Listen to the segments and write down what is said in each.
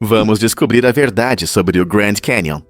Vamos descobrir a verdade sobre o Grand Canyon.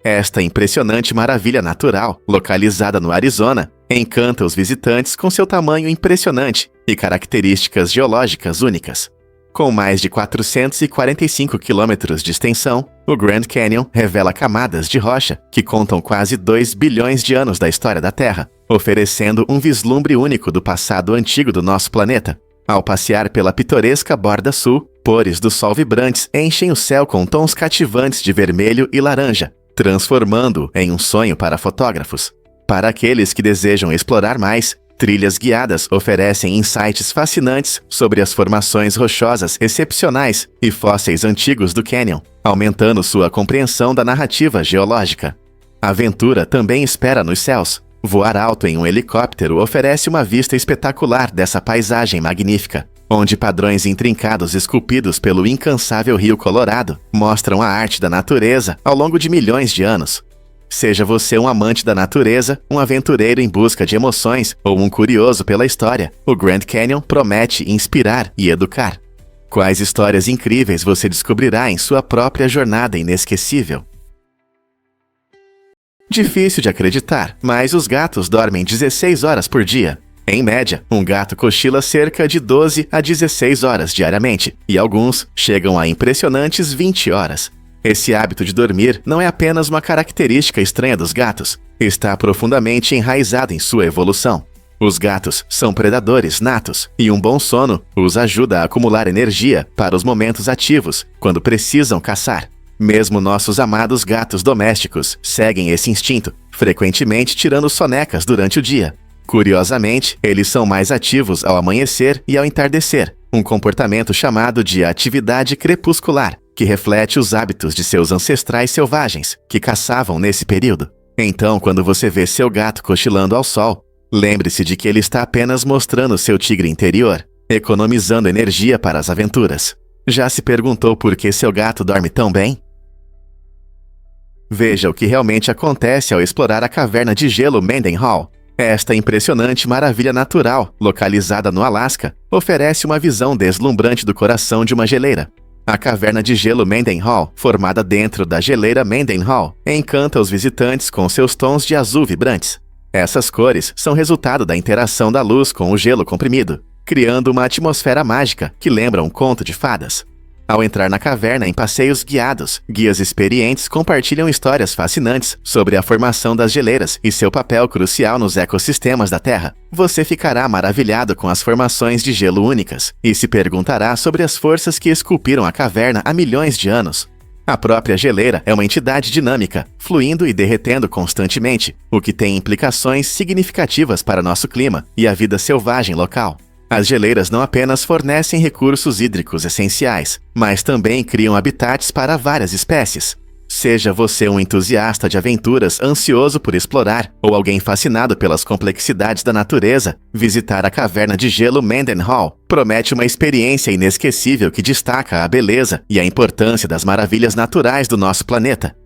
Esta impressionante maravilha natural, localizada no Arizona, encanta os visitantes com seu tamanho impressionante e características geológicas únicas. Com mais de 445 quilômetros de extensão, o Grand Canyon revela camadas de rocha que contam quase 2 bilhões de anos da história da Terra, oferecendo um vislumbre único do passado antigo do nosso planeta. Ao passear pela pitoresca borda sul, pores do sol vibrantes enchem o céu com tons cativantes de vermelho e laranja, transformando-o em um sonho para fotógrafos. Para aqueles que desejam explorar mais, trilhas guiadas oferecem insights fascinantes sobre as formações rochosas excepcionais e fósseis antigos do Canyon, aumentando sua compreensão da narrativa geológica. A aventura também espera nos céus. Voar alto em um helicóptero oferece uma vista espetacular dessa paisagem magnífica, onde padrões intrincados esculpidos pelo incansável Rio Colorado mostram a arte da natureza ao longo de milhões de anos. Seja você um amante da natureza, um aventureiro em busca de emoções ou um curioso pela história, o Grand Canyon promete inspirar e educar. Quais histórias incríveis você descobrirá em sua própria jornada inesquecível? Difícil de acreditar, mas os gatos dormem 16 horas por dia. Em média, um gato cochila cerca de 12 a 16 horas diariamente, e alguns chegam a impressionantes 20 horas. Esse hábito de dormir não é apenas uma característica estranha dos gatos, está profundamente enraizado em sua evolução. Os gatos são predadores natos, e um bom sono os ajuda a acumular energia para os momentos ativos, quando precisam caçar. Mesmo nossos amados gatos domésticos seguem esse instinto, frequentemente tirando sonecas durante o dia. Curiosamente, eles são mais ativos ao amanhecer e ao entardecer, um comportamento chamado de atividade crepuscular, que reflete os hábitos de seus ancestrais selvagens, que caçavam nesse período. Então, quando você vê seu gato cochilando ao sol, lembre-se de que ele está apenas mostrando seu tigre interior, economizando energia para as aventuras. Já se perguntou por que seu gato dorme tão bem? Veja o que realmente acontece ao explorar a caverna de gelo Mendenhall. Esta impressionante maravilha natural, localizada no Alasca, oferece uma visão deslumbrante do coração de uma geleira. A caverna de gelo Mendenhall, formada dentro da geleira Mendenhall, encanta os visitantes com seus tons de azul vibrantes. Essas cores são resultado da interação da luz com o gelo comprimido, criando uma atmosfera mágica que lembra um conto de fadas. Ao entrar na caverna em passeios guiados, guias experientes compartilham histórias fascinantes sobre a formação das geleiras e seu papel crucial nos ecossistemas da Terra. Você ficará maravilhado com as formações de gelo únicas e se perguntará sobre as forças que esculpiram a caverna há milhões de anos. A própria geleira é uma entidade dinâmica, fluindo e derretendo constantemente, o que tem implicações significativas para nosso clima e a vida selvagem local. As geleiras não apenas fornecem recursos hídricos essenciais, mas também criam habitats para várias espécies. Seja você um entusiasta de aventuras ansioso por explorar ou alguém fascinado pelas complexidades da natureza, visitar a caverna de gelo Mendenhall promete uma experiência inesquecível que destaca a beleza e a importância das maravilhas naturais do nosso planeta.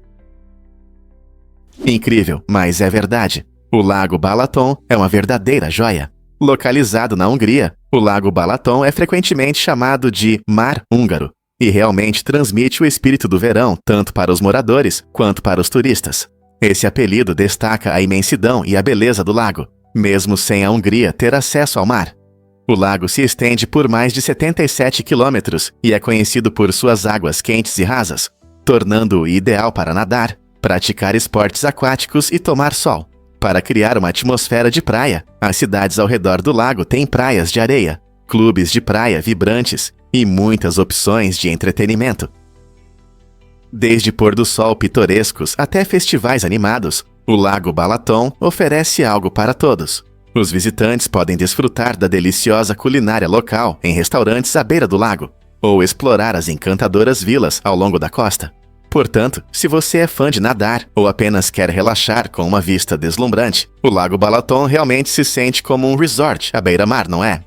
Incrível, mas é verdade. O Lago Balaton é uma verdadeira joia. Localizado na Hungria, o Lago Balaton é frequentemente chamado de Mar Húngaro e realmente transmite o espírito do verão tanto para os moradores quanto para os turistas. Esse apelido destaca a imensidão e a beleza do lago, mesmo sem a Hungria ter acesso ao mar. O lago se estende por mais de 77 quilômetros e é conhecido por suas águas quentes e rasas, tornando-o ideal para nadar, praticar esportes aquáticos e tomar sol. Para criar uma atmosfera de praia, as cidades ao redor do lago têm praias de areia, clubes de praia vibrantes e muitas opções de entretenimento. Desde pôr do sol pitorescos até festivais animados, o Lago Balaton oferece algo para todos. Os visitantes podem desfrutar da deliciosa culinária local em restaurantes à beira do lago, ou explorar as encantadoras vilas ao longo da costa. Portanto, se você é fã de nadar ou apenas quer relaxar com uma vista deslumbrante, o Lago Balaton realmente se sente como um resort à beira-mar, não é?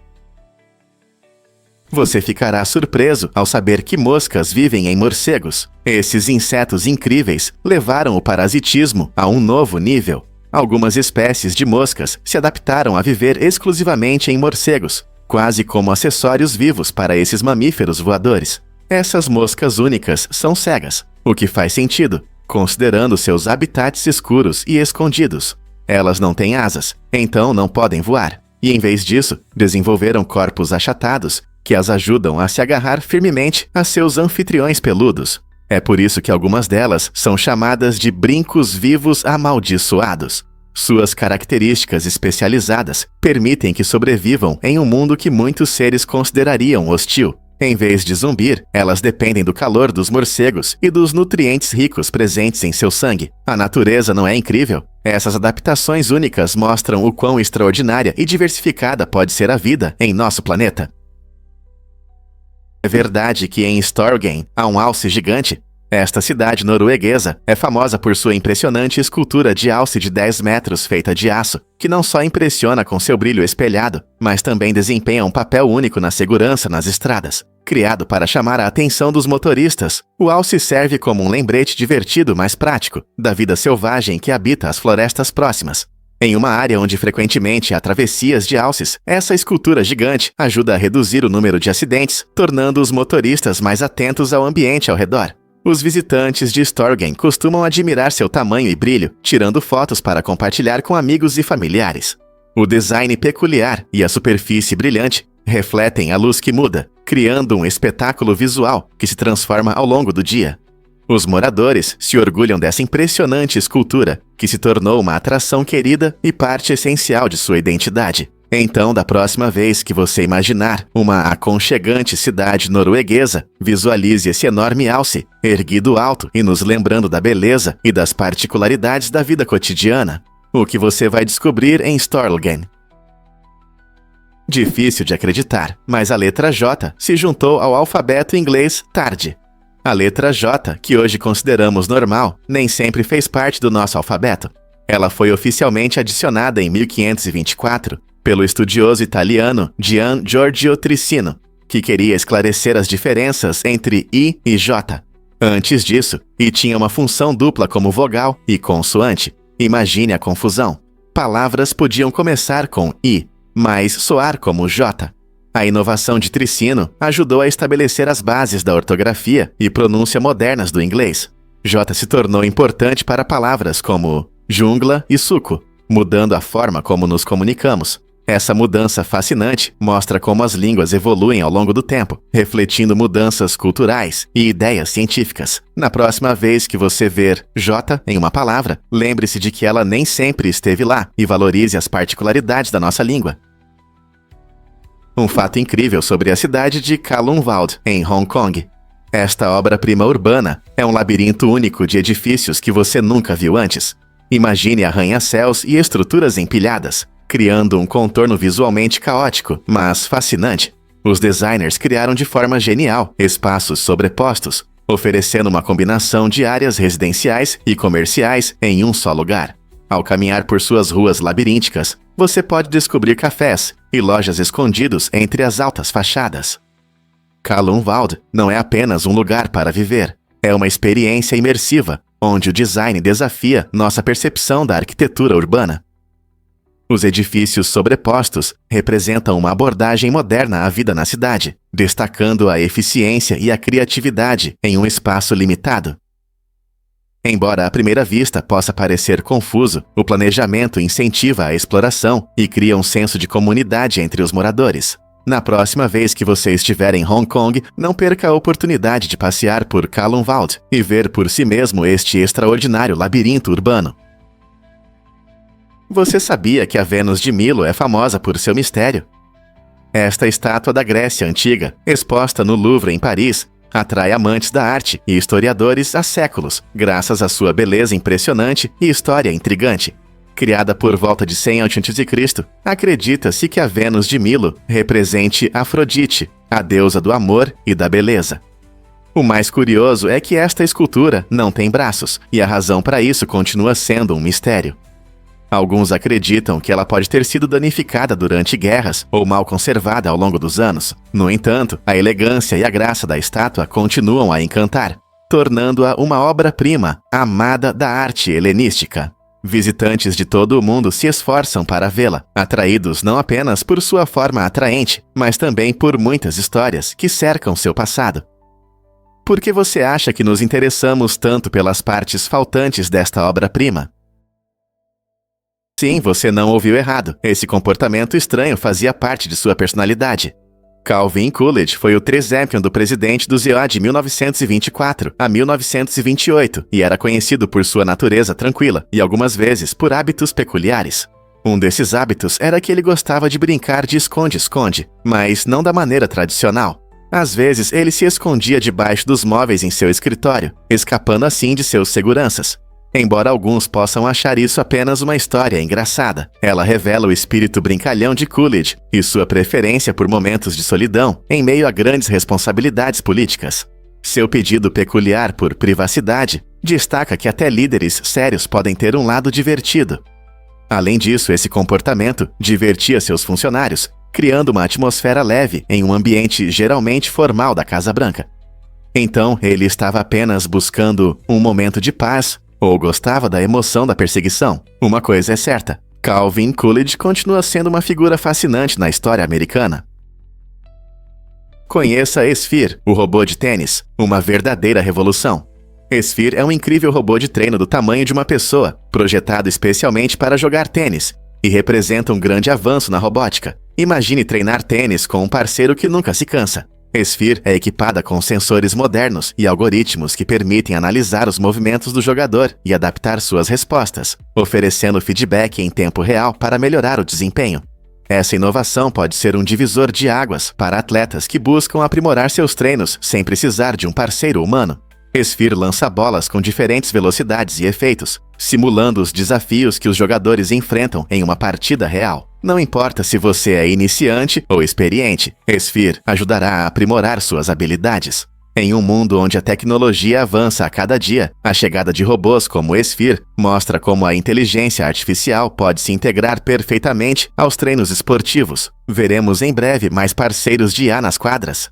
Você ficará surpreso ao saber que moscas vivem em morcegos. Esses insetos incríveis levaram o parasitismo a um novo nível. Algumas espécies de moscas se adaptaram a viver exclusivamente em morcegos, quase como acessórios vivos para esses mamíferos voadores. Essas moscas únicas são cegas, o que faz sentido, considerando seus habitats escuros e escondidos. Elas não têm asas, então não podem voar, e em vez disso, desenvolveram corpos achatados que as ajudam a se agarrar firmemente a seus anfitriões peludos. É por isso que algumas delas são chamadas de brincos vivos amaldiçoados. Suas características especializadas permitem que sobrevivam em um mundo que muitos seres considerariam hostil. Em vez de zumbir, elas dependem do calor dos morcegos e dos nutrientes ricos presentes em seu sangue. A natureza não é incrível? Essas adaptações únicas mostram o quão extraordinária e diversificada pode ser a vida em nosso planeta. É verdade que em Storgen há um alce gigante? Esta cidade norueguesa é famosa por sua impressionante escultura de alce de 10 metros feita de aço, que não só impressiona com seu brilho espelhado, mas também desempenha um papel único na segurança nas estradas. Criado para chamar a atenção dos motoristas, o alce serve como um lembrete divertido, mas prático, da vida selvagem que habita as florestas próximas. Em uma área onde frequentemente há travessias de alces, essa escultura gigante ajuda a reduzir o número de acidentes, tornando os motoristas mais atentos ao ambiente ao redor. Os visitantes de Storgen costumam admirar seu tamanho e brilho, tirando fotos para compartilhar com amigos e familiares. O design peculiar e a superfície brilhante refletem a luz que muda, criando um espetáculo visual que se transforma ao longo do dia. Os moradores se orgulham dessa impressionante escultura, que se tornou uma atração querida e parte essencial de sua identidade. Então, da próxima vez que você imaginar uma aconchegante cidade norueguesa, visualize esse enorme alce, erguido alto e nos lembrando da beleza e das particularidades da vida cotidiana. O que você vai descobrir em Storgen? Difícil de acreditar, mas a letra J se juntou ao alfabeto inglês tarde. A letra J, que hoje consideramos normal, nem sempre fez parte do nosso alfabeto. Ela foi oficialmente adicionada em 1524 pelo estudioso italiano Gian Giorgio Trissino, que queria esclarecer as diferenças entre I e J. Antes disso, I tinha uma função dupla como vogal e consoante. Imagine a confusão. Palavras podiam começar com I, mas soar como J. A inovação de Trissino ajudou a estabelecer as bases da ortografia e pronúncia modernas do inglês. J se tornou importante para palavras como jungla e suco, mudando a forma como nos comunicamos. Essa mudança fascinante mostra como as línguas evoluem ao longo do tempo, refletindo mudanças culturais e ideias científicas. Na próxima vez que você ver J em uma palavra, lembre-se de que ela nem sempre esteve lá e valorize as particularidades da nossa língua. Um fato incrível sobre a cidade de Kalunwald, em Hong Kong. Esta obra-prima urbana é um labirinto único de edifícios que você nunca viu antes. Imagine arranha-céus e estruturas empilhadas, criando um contorno visualmente caótico, mas fascinante. Os designers criaram de forma genial espaços sobrepostos, oferecendo uma combinação de áreas residenciais e comerciais em um só lugar. Ao caminhar por suas ruas labirínticas, você pode descobrir cafés e lojas escondidos entre as altas fachadas. Kalunwald não é apenas um lugar para viver, é uma experiência imersiva, onde o design desafia nossa percepção da arquitetura urbana. Os edifícios sobrepostos representam uma abordagem moderna à vida na cidade, destacando a eficiência e a criatividade em um espaço limitado. Embora à primeira vista possa parecer confuso, o planejamento incentiva a exploração e cria um senso de comunidade entre os moradores. Na próxima vez que você estiver em Hong Kong, não perca a oportunidade de passear por Kalunwald e ver por si mesmo este extraordinário labirinto urbano. Você sabia que a Vênus de Milo é famosa por seu mistério? Esta estátua da Grécia Antiga, exposta no Louvre em Paris, atrai amantes da arte e historiadores há séculos, graças à sua beleza impressionante e história intrigante. Criada por volta de 100 a.C., acredita-se que a Vênus de Milo represente Afrodite, a deusa do amor e da beleza. O mais curioso é que esta escultura não tem braços, e a razão para isso continua sendo um mistério. Alguns acreditam que ela pode ter sido danificada durante guerras ou mal conservada ao longo dos anos. No entanto, a elegância e a graça da estátua continuam a encantar, tornando-a uma obra-prima amada da arte helenística. Visitantes de todo o mundo se esforçam para vê-la, atraídos não apenas por sua forma atraente, mas também por muitas histórias que cercam seu passado. Por que você acha que nos interessamos tanto pelas partes faltantes desta obra-prima? Sim, você não ouviu errado. Esse comportamento estranho fazia parte de sua personalidade. Calvin Coolidge foi o trezepion do presidente do ZEA de 1924 a 1928 e era conhecido por sua natureza tranquila e algumas vezes por hábitos peculiares. Um desses hábitos era que ele gostava de brincar de esconde-esconde, mas não da maneira tradicional. Às vezes, ele se escondia debaixo dos móveis em seu escritório, escapando assim de seus seguranças. Embora alguns possam achar isso apenas uma história engraçada, ela revela o espírito brincalhão de Coolidge e sua preferência por momentos de solidão em meio a grandes responsabilidades políticas. Seu pedido peculiar por privacidade destaca que até líderes sérios podem ter um lado divertido. Além disso, esse comportamento divertia seus funcionários, criando uma atmosfera leve em um ambiente geralmente formal da Casa Branca. Então, ele estava apenas buscando um momento de paz ou gostava da emoção da perseguição. Uma coisa é certa, Calvin Coolidge continua sendo uma figura fascinante na história americana. Conheça Sphere, o robô de tênis, uma verdadeira revolução. Sphere é um incrível robô de treino do tamanho de uma pessoa, projetado especialmente para jogar tênis, e representa um grande avanço na robótica. Imagine treinar tênis com um parceiro que nunca se cansa. Sphere é equipada com sensores modernos e algoritmos que permitem analisar os movimentos do jogador e adaptar suas respostas, oferecendo feedback em tempo real para melhorar o desempenho. Essa inovação pode ser um divisor de águas para atletas que buscam aprimorar seus treinos sem precisar de um parceiro humano. Sphere lança bolas com diferentes velocidades e efeitos, simulando os desafios que os jogadores enfrentam em uma partida real. Não importa se você é iniciante ou experiente, Sphere ajudará a aprimorar suas habilidades. Em um mundo onde a tecnologia avança a cada dia, a chegada de robôs como Sphere mostra como a inteligência artificial pode se integrar perfeitamente aos treinos esportivos. Veremos em breve mais parceiros de IA nas quadras.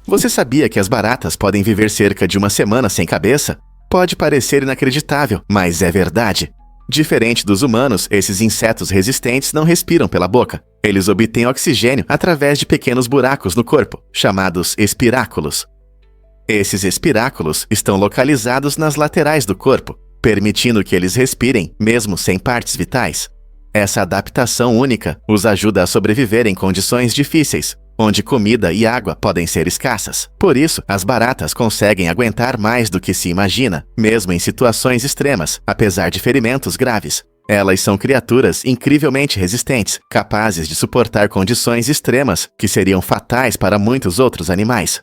Você sabia que as baratas podem viver cerca de uma semana sem cabeça? Pode parecer inacreditável, mas é verdade. Diferente dos humanos, esses insetos resistentes não respiram pela boca. Eles obtêm oxigênio através de pequenos buracos no corpo, chamados espiráculos. Esses espiráculos estão localizados nas laterais do corpo, permitindo que eles respirem mesmo sem partes vitais. Essa adaptação única os ajuda a sobreviver em condições difíceis, onde comida e água podem ser escassas. Por isso, as baratas conseguem aguentar mais do que se imagina, mesmo em situações extremas, apesar de ferimentos graves. Elas são criaturas incrivelmente resistentes, capazes de suportar condições extremas que seriam fatais para muitos outros animais.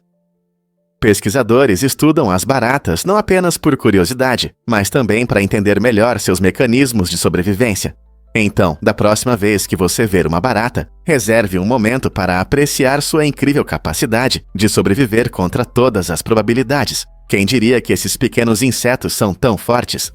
Pesquisadores estudam as baratas não apenas por curiosidade, mas também para entender melhor seus mecanismos de sobrevivência. Então, da próxima vez que você ver uma barata, reserve um momento para apreciar sua incrível capacidade de sobreviver contra todas as probabilidades. Quem diria que esses pequenos insetos são tão fortes?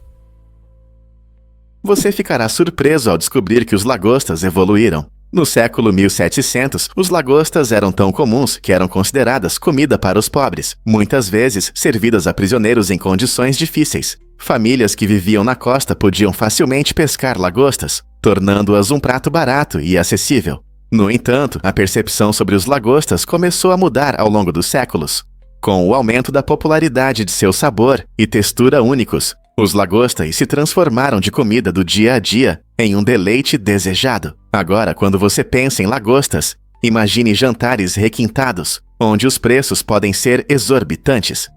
Você ficará surpreso ao descobrir que os lagostas evoluíram. No século 1700, os lagostas eram tão comuns que eram consideradas comida para os pobres, muitas vezes servidas a prisioneiros em condições difíceis. Famílias que viviam na costa podiam facilmente pescar lagostas, tornando-as um prato barato e acessível. No entanto, a percepção sobre os lagostas começou a mudar ao longo dos séculos. Com o aumento da popularidade de seu sabor e textura únicos, os lagostas se transformaram de comida do dia a dia em um deleite desejado. Agora, quando você pensa em lagostas, imagine jantares requintados, onde os preços podem ser exorbitantes.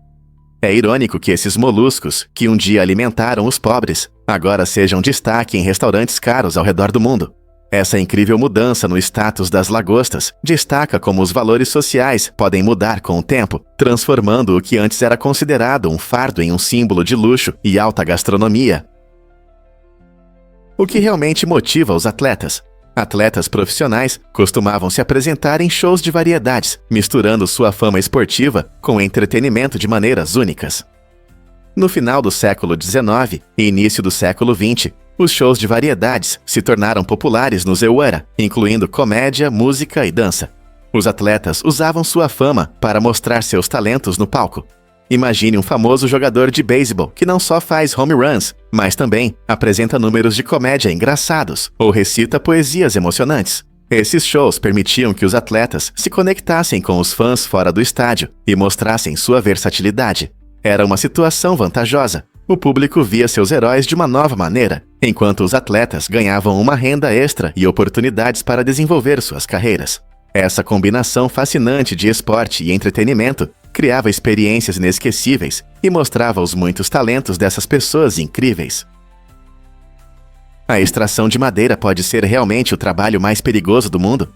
É irônico que esses moluscos, que um dia alimentaram os pobres, agora sejam destaque em restaurantes caros ao redor do mundo. Essa incrível mudança no status das lagostas destaca como os valores sociais podem mudar com o tempo, transformando o que antes era considerado um fardo em um símbolo de luxo e alta gastronomia. O que realmente motiva os atletas? Atletas profissionais costumavam se apresentar em shows de variedades, misturando sua fama esportiva com entretenimento de maneiras únicas. No final do século XIX e início do século XX, os shows de variedades se tornaram populares no ZEUERA, incluindo comédia, música e dança. Os atletas usavam sua fama para mostrar seus talentos no palco. Imagine um famoso jogador de beisebol que não só faz home runs, mas também apresenta números de comédia engraçados ou recita poesias emocionantes. Esses shows permitiam que os atletas se conectassem com os fãs fora do estádio e mostrassem sua versatilidade. Era uma situação vantajosa. O público via seus heróis de uma nova maneira, enquanto os atletas ganhavam uma renda extra e oportunidades para desenvolver suas carreiras. Essa combinação fascinante de esporte e entretenimento criava experiências inesquecíveis e mostrava os muitos talentos dessas pessoas incríveis. A extração de madeira pode ser realmente o trabalho mais perigoso do mundo?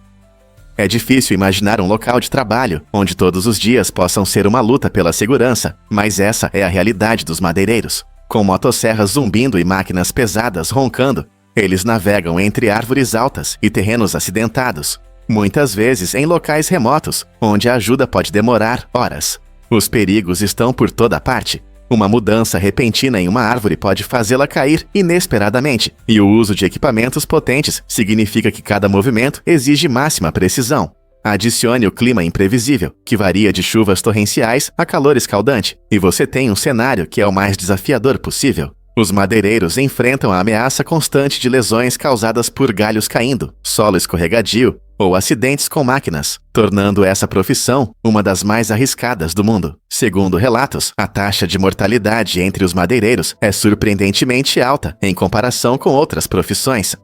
É difícil imaginar um local de trabalho onde todos os dias possam ser uma luta pela segurança, mas essa é a realidade dos madeireiros. Com motosserras zumbindo e máquinas pesadas roncando, eles navegam entre árvores altas e terrenos acidentados, muitas vezes em locais remotos, onde a ajuda pode demorar horas. Os perigos estão por toda parte. Uma mudança repentina em uma árvore pode fazê-la cair inesperadamente, e o uso de equipamentos potentes significa que cada movimento exige máxima precisão. Adicione o clima imprevisível, que varia de chuvas torrenciais a calor escaldante, e você tem um cenário que é o mais desafiador possível. Os madeireiros enfrentam a ameaça constante de lesões causadas por galhos caindo, solo escorregadio ou acidentes com máquinas, tornando essa profissão uma das mais arriscadas do mundo. Segundo relatos, a taxa de mortalidade entre os madeireiros é surpreendentemente alta em comparação com outras profissões.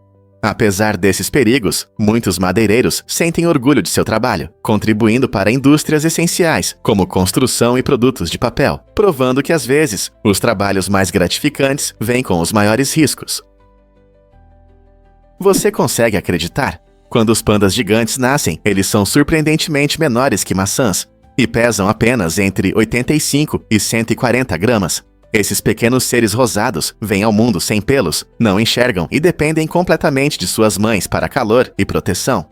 Apesar desses perigos, muitos madeireiros sentem orgulho de seu trabalho, contribuindo para indústrias essenciais, como construção e produtos de papel, provando que, às vezes, os trabalhos mais gratificantes vêm com os maiores riscos. Você consegue acreditar? Quando os pandas gigantes nascem, eles são surpreendentemente menores que maçãs e pesam apenas entre 85 e 140 gramas. Esses pequenos seres rosados vêm ao mundo sem pelos, não enxergam e dependem completamente de suas mães para calor e proteção.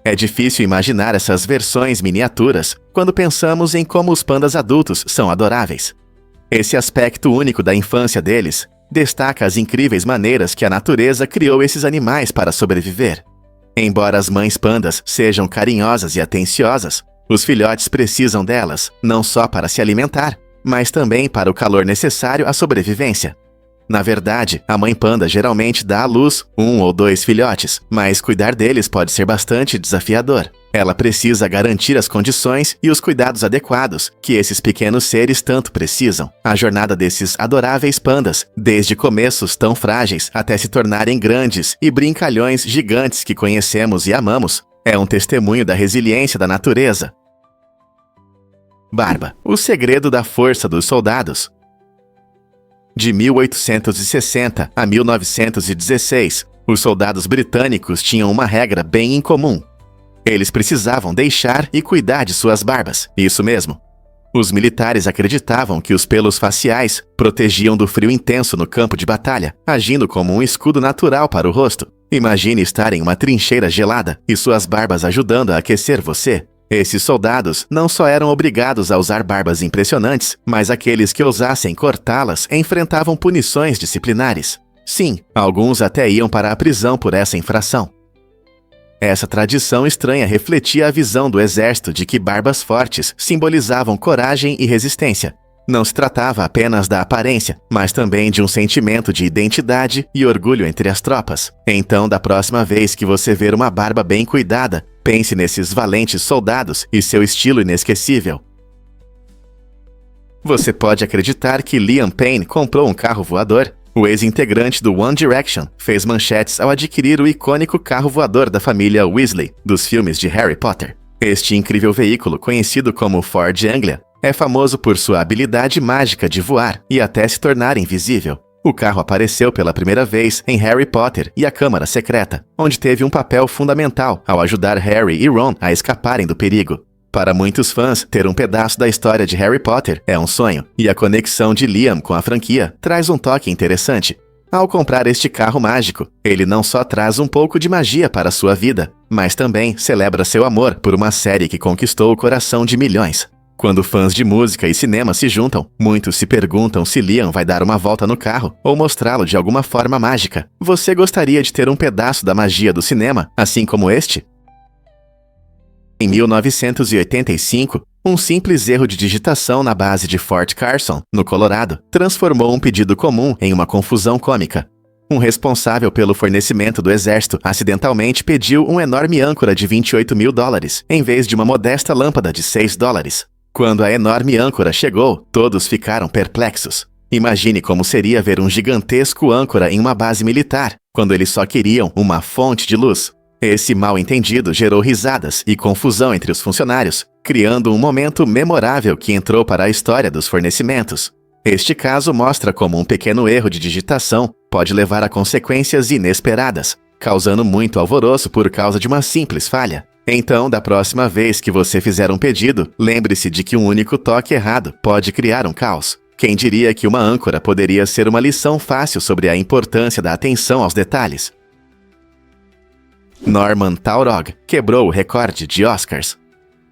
É difícil imaginar essas versões miniaturas quando pensamos em como os pandas adultos são adoráveis. Esse aspecto único da infância deles destaca as incríveis maneiras que a natureza criou esses animais para sobreviver. Embora as mães pandas sejam carinhosas e atenciosas, os filhotes precisam delas não só para se alimentar, mas também para o calor necessário à sobrevivência. Na verdade, a mãe panda geralmente dá à luz 1 ou 2 filhotes, mas cuidar deles pode ser bastante desafiador. Ela precisa garantir as condições e os cuidados adequados que esses pequenos seres tanto precisam. A jornada desses adoráveis pandas, desde começos tão frágeis até se tornarem grandes e brincalhões gigantes que conhecemos e amamos, é um testemunho da resiliência da natureza. Barba, o segredo da força dos soldados. De 1860 a 1916, os soldados britânicos tinham uma regra bem incomum. Eles precisavam deixar e cuidar de suas barbas, isso mesmo. Os militares acreditavam que os pelos faciais protegiam do frio intenso no campo de batalha, agindo como um escudo natural para o rosto. Imagine estar em uma trincheira gelada e suas barbas ajudando a aquecer você. Esses soldados não só eram obrigados a usar barbas impressionantes, mas aqueles que ousassem cortá-las enfrentavam punições disciplinares. Sim, alguns até iam para a prisão por essa infração. Essa tradição estranha refletia a visão do exército de que barbas fortes simbolizavam coragem e resistência. Não se tratava apenas da aparência, mas também de um sentimento de identidade e orgulho entre as tropas. Então, da próxima vez que você ver uma barba bem cuidada, pense nesses valentes soldados e seu estilo inesquecível. Você pode acreditar que Liam Payne comprou um carro voador? O ex-integrante do One Direction fez manchetes ao adquirir o icônico carro voador da família Weasley, dos filmes de Harry Potter. Este incrível veículo, conhecido como Ford Anglia, é famoso por sua habilidade mágica de voar e até se tornar invisível. O carro apareceu pela primeira vez em Harry Potter e a Câmara Secreta, onde teve um papel fundamental ao ajudar Harry e Ron a escaparem do perigo. Para muitos fãs, ter um pedaço da história de Harry Potter é um sonho, e a conexão de Liam com a franquia traz um toque interessante. Ao comprar este carro mágico, ele não só traz um pouco de magia para a sua vida, mas também celebra seu amor por uma série que conquistou o coração de milhões. Quando fãs de música e cinema se juntam, muitos se perguntam se Liam vai dar uma volta no carro ou mostrá-lo de alguma forma mágica. Você gostaria de ter um pedaço da magia do cinema, assim como este? Em 1985, um simples erro de digitação na base de Fort Carson, no Colorado, transformou um pedido comum em uma confusão cômica. Um responsável pelo fornecimento do exército acidentalmente pediu um enorme âncora de $28 mil, em vez de uma modesta lâmpada de $6. Quando a enorme âncora chegou, todos ficaram perplexos. Imagine como seria ver um gigantesco âncora em uma base militar, quando eles só queriam uma fonte de luz. Esse mal-entendido gerou risadas e confusão entre os funcionários, criando um momento memorável que entrou para a história dos fornecimentos. Este caso mostra como um pequeno erro de digitação pode levar a consequências inesperadas, causando muito alvoroço por causa de uma simples falha. Então, da próxima vez que você fizer um pedido, lembre-se de que um único toque errado pode criar um caos. Quem diria que uma âncora poderia ser uma lição fácil sobre a importância da atenção aos detalhes? Norman Taurog quebrou o recorde de Oscars.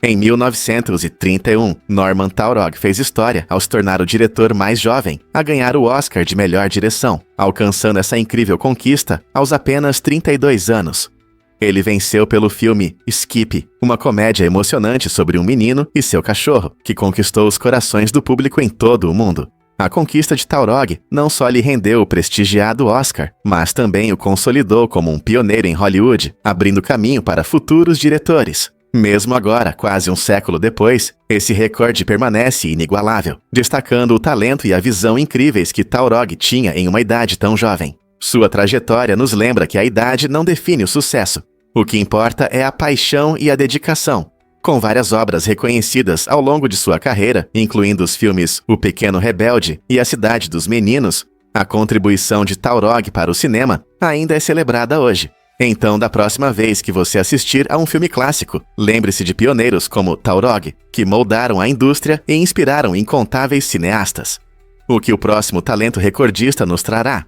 Em 1931, Norman Taurog fez história ao se tornar o diretor mais jovem a ganhar o Oscar de melhor direção, alcançando essa incrível conquista aos apenas 32 anos. Ele venceu pelo filme Skip, uma comédia emocionante sobre um menino e seu cachorro, que conquistou os corações do público em todo o mundo. A conquista de Taurog não só lhe rendeu o prestigiado Oscar, mas também o consolidou como um pioneiro em Hollywood, abrindo caminho para futuros diretores. Mesmo agora, quase um século depois, esse recorde permanece inigualável, destacando o talento e a visão incríveis que Taurog tinha em uma idade tão jovem. Sua trajetória nos lembra que a idade não define o sucesso. O que importa é a paixão e a dedicação. Com várias obras reconhecidas ao longo de sua carreira, incluindo os filmes O Pequeno Rebelde e A Cidade dos Meninos, a contribuição de Taurog para o cinema ainda é celebrada hoje. Então, da próxima vez que você assistir a um filme clássico, lembre-se de pioneiros como Taurog, que moldaram a indústria e inspiraram incontáveis cineastas. O que o próximo talento recordista nos trará?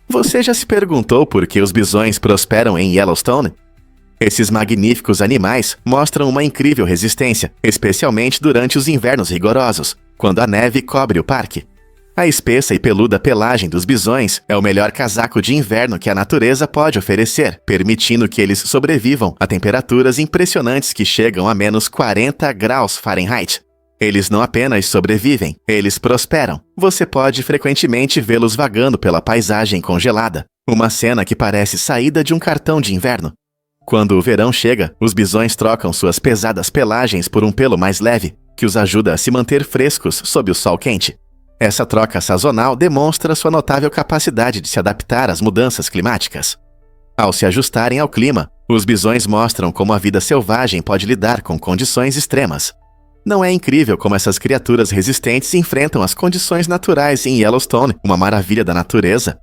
Você já se perguntou por que os bisões prosperam em Yellowstone? Esses magníficos animais mostram uma incrível resistência, especialmente durante os invernos rigorosos, quando a neve cobre o parque. A espessa e peluda pelagem dos bisões é o melhor casaco de inverno que a natureza pode oferecer, permitindo que eles sobrevivam a temperaturas impressionantes que chegam a menos 40 graus Fahrenheit. Eles não apenas sobrevivem, eles prosperam. Você pode frequentemente vê-los vagando pela paisagem congelada, uma cena que parece saída de um cartão de inverno. Quando o verão chega, os bisões trocam suas pesadas pelagens por um pelo mais leve, que os ajuda a se manter frescos sob o sol quente. Essa troca sazonal demonstra sua notável capacidade de se adaptar às mudanças climáticas. Ao se ajustarem ao clima, os bisões mostram como a vida selvagem pode lidar com condições extremas. Não é incrível como essas criaturas resistentes enfrentam as condições naturais em Yellowstone, uma maravilha da natureza?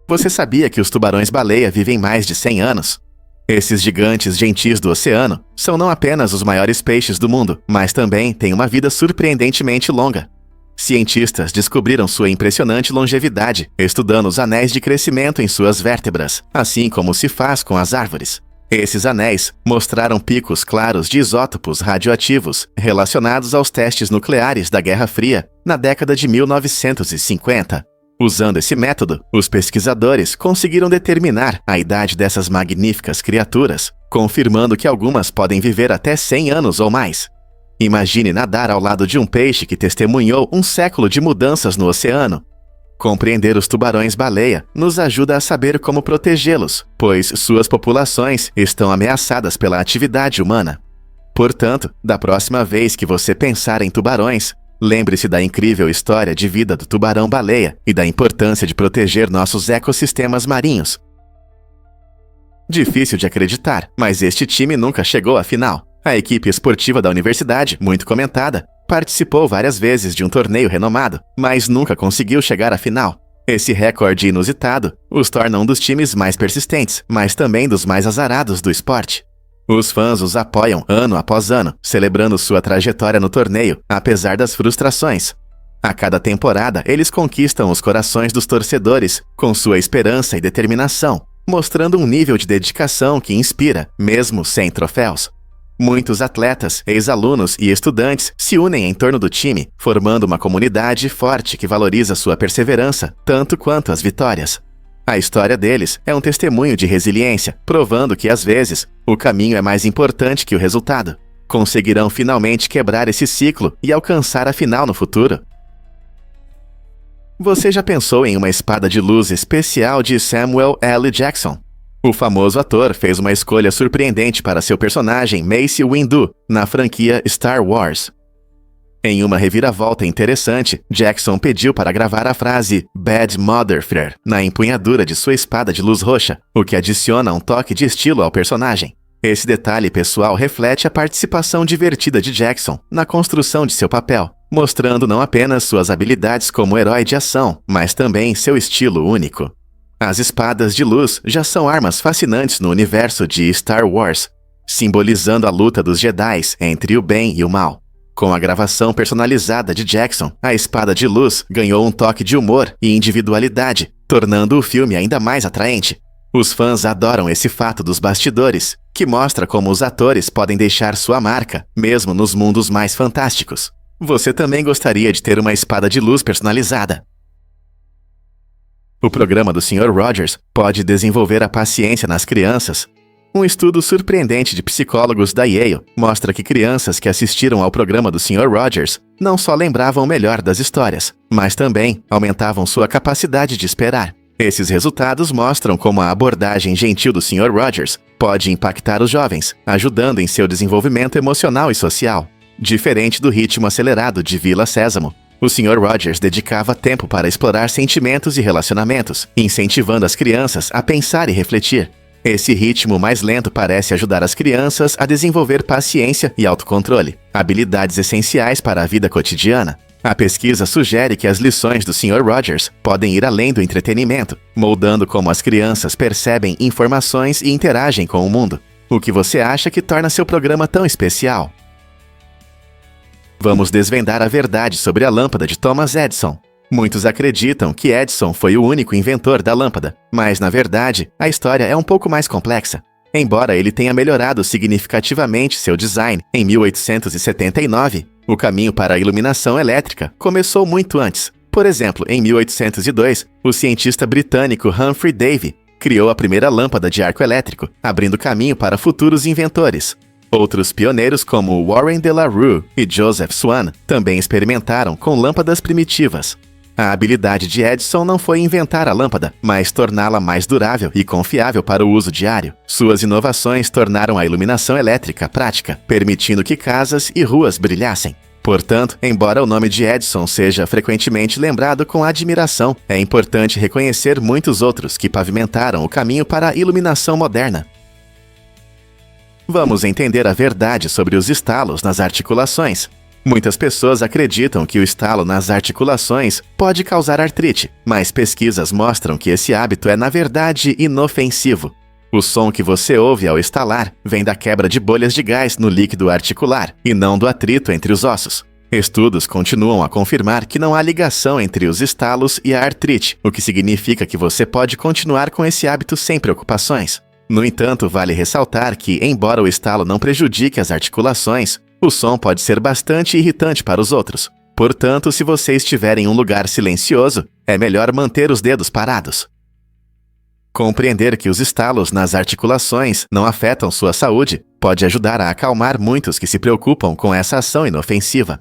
Você sabia que os tubarões-baleia vivem mais de 100 anos? Esses gigantes gentis do oceano são não apenas os maiores peixes do mundo, mas também têm uma vida surpreendentemente longa. Cientistas descobriram sua impressionante longevidade, estudando os anéis de crescimento em suas vértebras, assim como se faz com as árvores. Esses anéis mostraram picos claros de isótopos radioativos relacionados aos testes nucleares da Guerra Fria na década de 1950. Usando esse método, os pesquisadores conseguiram determinar a idade dessas magníficas criaturas, confirmando que algumas podem viver até 100 anos ou mais. Imagine nadar ao lado de um peixe que testemunhou um século de mudanças no oceano. Compreender os tubarões-baleia nos ajuda a saber como protegê-los, pois suas populações estão ameaçadas pela atividade humana. Portanto, da próxima vez que você pensar em tubarões, lembre-se da incrível história de vida do tubarão-baleia e da importância de proteger nossos ecossistemas marinhos. Difícil de acreditar, mas este time nunca chegou à final. A equipe esportiva da universidade, muito comentada, participou várias vezes de um torneio renomado, mas nunca conseguiu chegar à final. Esse recorde inusitado os torna um dos times mais persistentes, mas também dos mais azarados do esporte. Os fãs os apoiam ano após ano, celebrando sua trajetória no torneio, apesar das frustrações. A cada temporada, eles conquistam os corações dos torcedores com sua esperança e determinação, mostrando um nível de dedicação que inspira, mesmo sem troféus. Muitos atletas, ex-alunos e estudantes se unem em torno do time, formando uma comunidade forte que valoriza sua perseverança, tanto quanto as vitórias. A história deles é um testemunho de resiliência, provando que, às vezes, o caminho é mais importante que o resultado. Conseguirão finalmente quebrar esse ciclo e alcançar a final no futuro? Você já pensou em uma espada de luz especial de Samuel L. Jackson? O famoso ator fez uma escolha surpreendente para seu personagem Mace Windu na franquia Star Wars. Em uma reviravolta interessante, Jackson pediu para gravar a frase Bad Motherfucker na empunhadura de sua espada de luz roxa, o que adiciona um toque de estilo ao personagem. Esse detalhe pessoal reflete a participação divertida de Jackson na construção de seu papel, mostrando não apenas suas habilidades como herói de ação, mas também seu estilo único. As espadas de luz já são armas fascinantes no universo de Star Wars, simbolizando a luta dos Jedi entre o bem e o mal. Com a gravação personalizada de Jackson, a espada de luz ganhou um toque de humor e individualidade, tornando o filme ainda mais atraente. Os fãs adoram esse fato dos bastidores, que mostra como os atores podem deixar sua marca, mesmo nos mundos mais fantásticos. Você também gostaria de ter uma espada de luz personalizada? O programa do Sr. Rogers pode desenvolver a paciência nas crianças. Um estudo surpreendente de psicólogos da Yale mostra que crianças que assistiram ao programa do Sr. Rogers não só lembravam melhor das histórias, mas também aumentavam sua capacidade de esperar. Esses resultados mostram como a abordagem gentil do Sr. Rogers pode impactar os jovens, ajudando em seu desenvolvimento emocional e social. Diferente do ritmo acelerado de Vila Sésamo, o Sr. Rogers dedicava tempo para explorar sentimentos e relacionamentos, incentivando as crianças a pensar e refletir. Esse ritmo mais lento parece ajudar as crianças a desenvolver paciência e autocontrole, habilidades essenciais para a vida cotidiana. A pesquisa sugere que as lições do Sr. Rogers podem ir além do entretenimento, moldando como as crianças percebem informações e interagem com o mundo. O que você acha que torna seu programa tão especial? Vamos desvendar a verdade sobre a lâmpada de Thomas Edison. Muitos acreditam que Edison foi o único inventor da lâmpada, mas, na verdade, a história é um pouco mais complexa. Embora ele tenha melhorado significativamente seu design em 1879, o caminho para a iluminação elétrica começou muito antes. Por exemplo, em 1802, o cientista britânico Humphrey Davy criou a primeira lâmpada de arco elétrico, abrindo caminho para futuros inventores. Outros pioneiros como Warren de la Rue e Joseph Swan também experimentaram com lâmpadas primitivas. A habilidade de Edison não foi inventar a lâmpada, mas torná-la mais durável e confiável para o uso diário. Suas inovações tornaram a iluminação elétrica prática, permitindo que casas e ruas brilhassem. Portanto, embora o nome de Edison seja frequentemente lembrado com admiração, é importante reconhecer muitos outros que pavimentaram o caminho para a iluminação moderna. Vamos entender a verdade sobre os estalos nas articulações. Muitas pessoas acreditam que o estalo nas articulações pode causar artrite, mas pesquisas mostram que esse hábito é, na verdade, inofensivo. O som que você ouve ao estalar vem da quebra de bolhas de gás no líquido articular e não do atrito entre os ossos. Estudos continuam a confirmar que não há ligação entre os estalos e a artrite, o que significa que você pode continuar com esse hábito sem preocupações. No entanto, vale ressaltar que, embora o estalo não prejudique as articulações, o som pode ser bastante irritante para os outros. Portanto, se você estiver em um lugar silencioso, é melhor manter os dedos parados. Compreender que os estalos nas articulações não afetam sua saúde pode ajudar a acalmar muitos que se preocupam com essa ação inofensiva.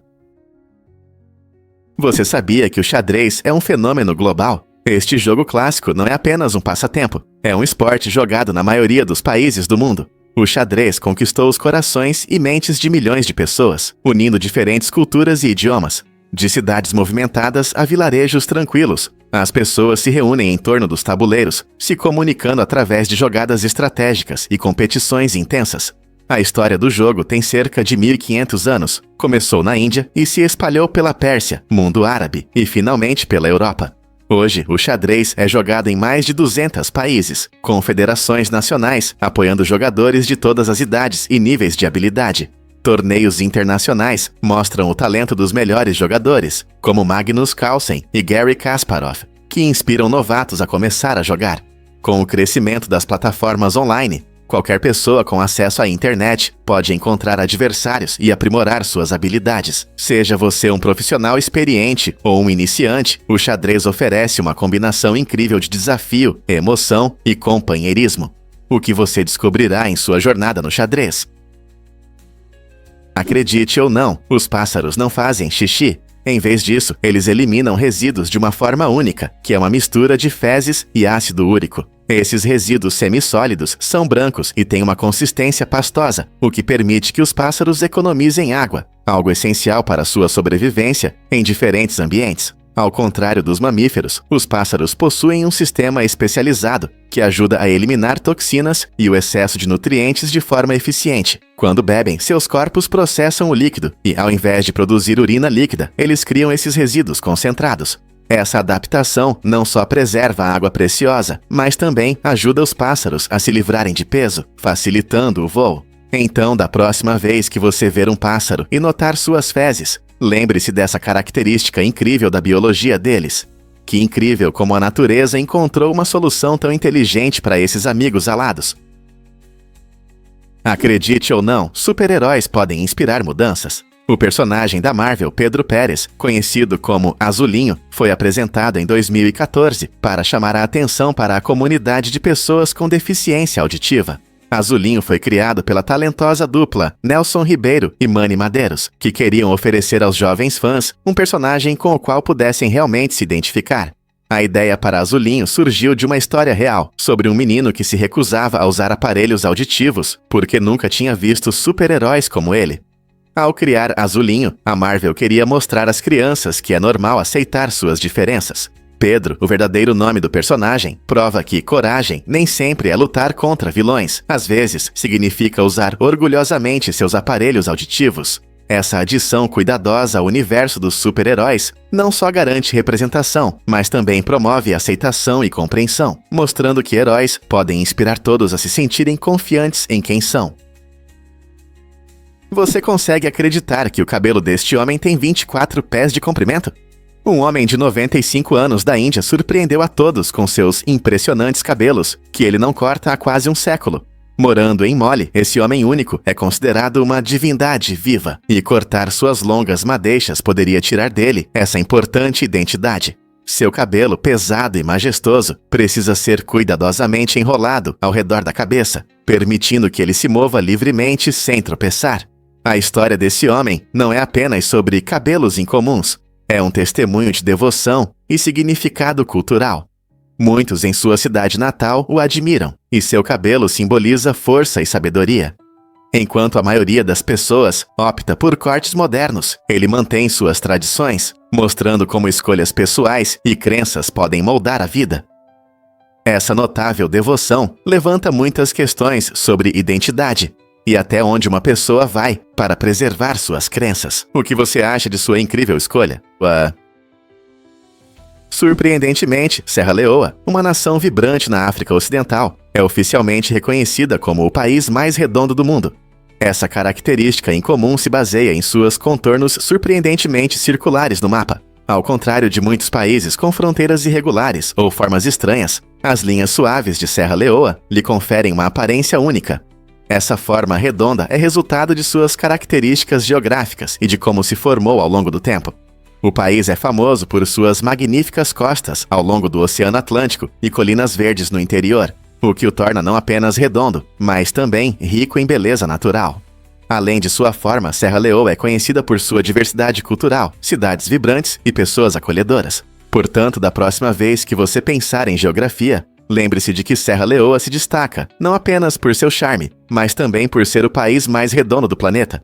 Você sabia que o xadrez é um fenômeno global? Este jogo clássico não é apenas um passatempo, é um esporte jogado na maioria dos países do mundo. O xadrez conquistou os corações e mentes de milhões de pessoas, unindo diferentes culturas e idiomas. De cidades movimentadas a vilarejos tranquilos, as pessoas se reúnem em torno dos tabuleiros, se comunicando através de jogadas estratégicas e competições intensas. A história do jogo tem cerca de 1500 anos, começou na Índia e se espalhou pela Pérsia, mundo árabe e finalmente pela Europa. Hoje, o xadrez é jogado em mais de 200 países, com federações nacionais apoiando jogadores de todas as idades e níveis de habilidade. Torneios internacionais mostram o talento dos melhores jogadores, como Magnus Carlsen e Garry Kasparov, que inspiram novatos a começar a jogar. Com o crescimento das plataformas online, qualquer pessoa com acesso à internet pode encontrar adversários e aprimorar suas habilidades. Seja você um profissional experiente ou um iniciante, o xadrez oferece uma combinação incrível de desafio, emoção e companheirismo. O que você descobrirá em sua jornada no xadrez? Acredite ou não, os pássaros não fazem xixi. Em vez disso, eles eliminam resíduos de uma forma única, que é uma mistura de fezes e ácido úrico. Esses resíduos semissólidos são brancos e têm uma consistência pastosa, o que permite que os pássaros economizem água, algo essencial para sua sobrevivência em diferentes ambientes. Ao contrário dos mamíferos, os pássaros possuem um sistema especializado que ajuda a eliminar toxinas e o excesso de nutrientes de forma eficiente. Quando bebem, seus corpos processam o líquido e, ao invés de produzir urina líquida, eles criam esses resíduos concentrados. Essa adaptação não só preserva a água preciosa, mas também ajuda os pássaros a se livrarem de peso, facilitando o voo. Então, da próxima vez que você ver um pássaro e notar suas fezes, lembre-se dessa característica incrível da biologia deles. Que incrível como a natureza encontrou uma solução tão inteligente para esses amigos alados. Acredite ou não, super-heróis podem inspirar mudanças. O personagem da Marvel, Pedro Pérez, conhecido como Azulinho, foi apresentado em 2014 para chamar a atenção para a comunidade de pessoas com deficiência auditiva. Azulinho foi criado pela talentosa dupla Nelson Ribeiro e Manny Madeiros, que queriam oferecer aos jovens fãs um personagem com o qual pudessem realmente se identificar. A ideia para Azulinho surgiu de uma história real, sobre um menino que se recusava a usar aparelhos auditivos porque nunca tinha visto super-heróis como ele. Ao criar Azulinho, a Marvel queria mostrar às crianças que é normal aceitar suas diferenças. Pedro, o verdadeiro nome do personagem, prova que coragem nem sempre é lutar contra vilões. Às vezes, significa usar orgulhosamente seus aparelhos auditivos. Essa adição cuidadosa ao universo dos super-heróis não só garante representação, mas também promove aceitação e compreensão, mostrando que heróis podem inspirar todos a se sentirem confiantes em quem são. Você consegue acreditar que o cabelo deste homem tem 24 pés de comprimento? Um homem de 95 anos da Índia surpreendeu a todos com seus impressionantes cabelos, que ele não corta há quase um século. Morando em Moli, esse homem único é considerado uma divindade viva, e cortar suas longas madeixas poderia tirar dele essa importante identidade. Seu cabelo, pesado e majestoso, precisa ser cuidadosamente enrolado ao redor da cabeça, permitindo que ele se mova livremente sem tropeçar. A história desse homem não é apenas sobre cabelos incomuns, é um testemunho de devoção e significado cultural. Muitos em sua cidade natal o admiram, e seu cabelo simboliza força e sabedoria. Enquanto a maioria das pessoas opta por cortes modernos, ele mantém suas tradições, mostrando como escolhas pessoais e crenças podem moldar a vida. Essa notável devoção levanta muitas questões sobre identidade e até onde uma pessoa vai para preservar suas crenças. O que você acha de sua incrível escolha? Surpreendentemente, Serra Leoa, uma nação vibrante na África Ocidental, é oficialmente reconhecida como o país mais redondo do mundo. Essa característica incomum se baseia em seus contornos surpreendentemente circulares no mapa. Ao contrário de muitos países com fronteiras irregulares ou formas estranhas, as linhas suaves de Serra Leoa lhe conferem uma aparência única. Essa forma redonda é resultado de suas características geográficas e de como se formou ao longo do tempo. O país é famoso por suas magníficas costas ao longo do Oceano Atlântico e colinas verdes no interior, o que o torna não apenas redondo, mas também rico em beleza natural. Além de sua forma, Serra Leoa é conhecida por sua diversidade cultural, cidades vibrantes e pessoas acolhedoras. Portanto, da próxima vez que você pensar em geografia, lembre-se de que Serra Leoa se destaca, não apenas por seu charme, mas também por ser o país mais redondo do planeta.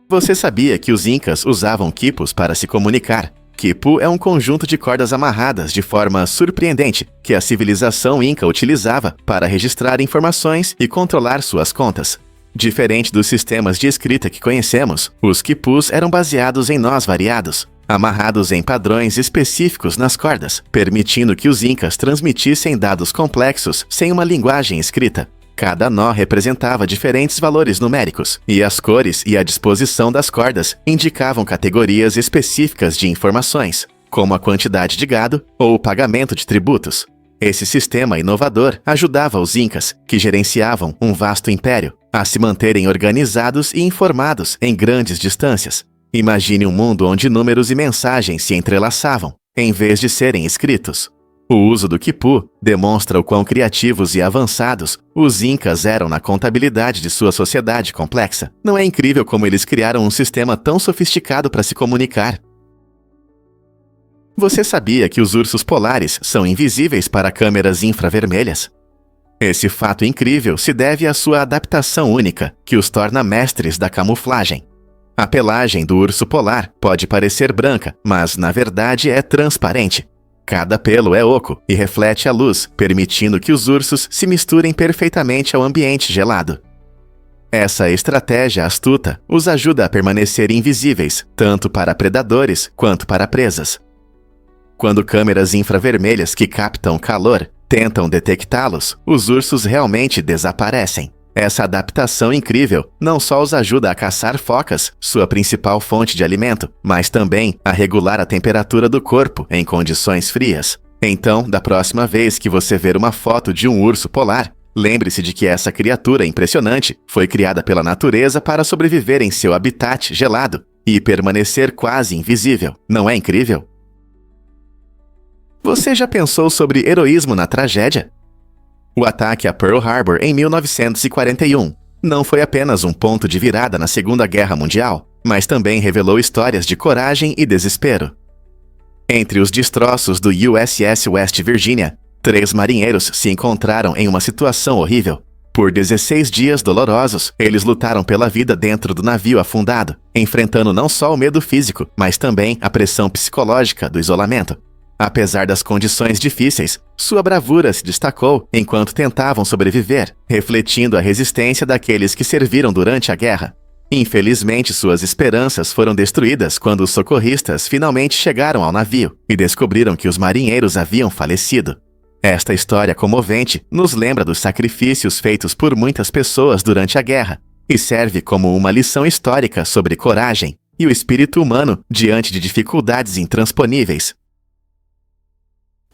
Você sabia que os incas usavam quipus para se comunicar? Quipu é um conjunto de cordas amarradas de forma surpreendente que a civilização inca utilizava para registrar informações e controlar suas contas. Diferente dos sistemas de escrita que conhecemos, os quipus eram baseados em nós variados, amarrados em padrões específicos nas cordas, permitindo que os incas transmitissem dados complexos sem uma linguagem escrita. Cada nó representava diferentes valores numéricos, e as cores e a disposição das cordas indicavam categorias específicas de informações, como a quantidade de gado ou o pagamento de tributos. Esse sistema inovador ajudava os incas, que gerenciavam um vasto império, a se manterem organizados e informados em grandes distâncias. Imagine um mundo onde números e mensagens se entrelaçavam, em vez de serem escritos. O uso do quipu demonstra o quão criativos e avançados os incas eram na contabilidade de sua sociedade complexa. Não é incrível como eles criaram um sistema tão sofisticado para se comunicar? Você sabia que os ursos polares são invisíveis para câmeras infravermelhas? Esse fato incrível se deve à sua adaptação única, que os torna mestres da camuflagem. A pelagem do urso polar pode parecer branca, mas na verdade é transparente. Cada pelo é oco e reflete a luz, permitindo que os ursos se misturem perfeitamente ao ambiente gelado. Essa estratégia astuta os ajuda a permanecer invisíveis, tanto para predadores quanto para presas. Quando câmeras infravermelhas que captam calor tentam detectá-los, os ursos realmente desaparecem. Essa adaptação incrível não só os ajuda a caçar focas, sua principal fonte de alimento, mas também a regular a temperatura do corpo em condições frias. Então, da próxima vez que você ver uma foto de um urso polar, lembre-se de que essa criatura impressionante foi criada pela natureza para sobreviver em seu habitat gelado e permanecer quase invisível. Não é incrível? Você já pensou sobre heroísmo na tragédia? O ataque a Pearl Harbor em 1941 não foi apenas um ponto de virada na Segunda Guerra Mundial, mas também revelou histórias de coragem e desespero. Entre os destroços do USS West Virginia, 3 marinheiros se encontraram em uma situação horrível. Por 16 dias dolorosos, eles lutaram pela vida dentro do navio afundado, enfrentando não só o medo físico, mas também a pressão psicológica do isolamento. Apesar das condições difíceis, sua bravura se destacou enquanto tentavam sobreviver, refletindo a resistência daqueles que serviram durante a guerra. Infelizmente, suas esperanças foram destruídas quando os socorristas finalmente chegaram ao navio e descobriram que os marinheiros haviam falecido. Esta história comovente nos lembra dos sacrifícios feitos por muitas pessoas durante a guerra e serve como uma lição histórica sobre coragem e o espírito humano diante de dificuldades intransponíveis.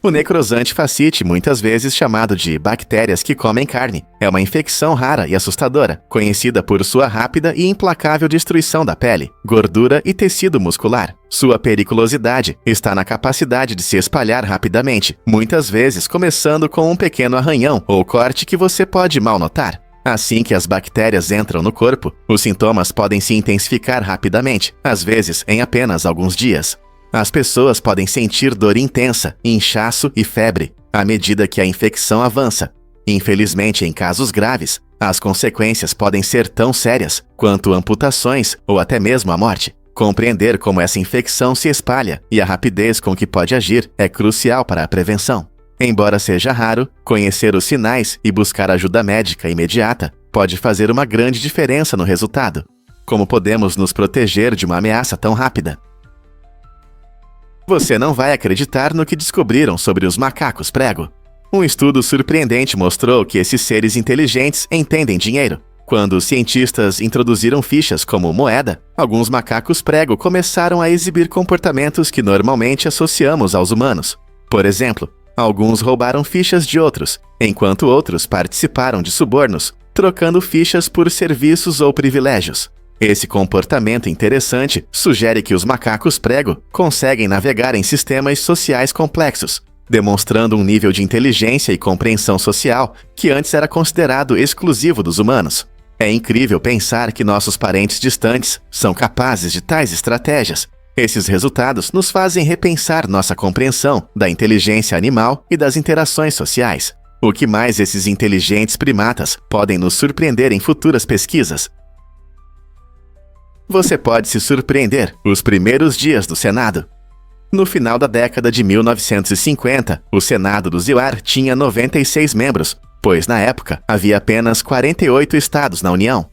O necrosante fascite, muitas vezes chamado de bactérias que comem carne, é uma infecção rara e assustadora, conhecida por sua rápida e implacável destruição da pele, gordura e tecido muscular. Sua periculosidade está na capacidade de se espalhar rapidamente, muitas vezes começando com um pequeno arranhão ou corte que você pode mal notar. Assim que as bactérias entram no corpo, os sintomas podem se intensificar rapidamente, às vezes em apenas alguns dias. As pessoas podem sentir dor intensa, inchaço e febre, à medida que a infecção avança. Infelizmente, em casos graves, as consequências podem ser tão sérias quanto amputações ou até mesmo a morte. Compreender como essa infecção se espalha e a rapidez com que pode agir é crucial para a prevenção. Embora seja raro, conhecer os sinais e buscar ajuda médica imediata pode fazer uma grande diferença no resultado. Como podemos nos proteger de uma ameaça tão rápida? Você não vai acreditar no que descobriram sobre os macacos prego. Um estudo surpreendente mostrou que esses seres inteligentes entendem dinheiro. Quando os cientistas introduziram fichas como moeda, alguns macacos prego começaram a exibir comportamentos que normalmente associamos aos humanos. Por exemplo, alguns roubaram fichas de outros, enquanto outros participaram de subornos, trocando fichas por serviços ou privilégios. Esse comportamento interessante sugere que os macacos prego conseguem navegar em sistemas sociais complexos, demonstrando um nível de inteligência e compreensão social que antes era considerado exclusivo dos humanos. É incrível pensar que nossos parentes distantes são capazes de tais estratégias. Esses resultados nos fazem repensar nossa compreensão da inteligência animal e das interações sociais. O que mais esses inteligentes primatas podem nos surpreender em futuras pesquisas? Você pode se surpreender os primeiros dias do Senado. No final da década de 1950, o Senado do Ziwar tinha 96 membros, pois na época havia apenas 48 estados na União.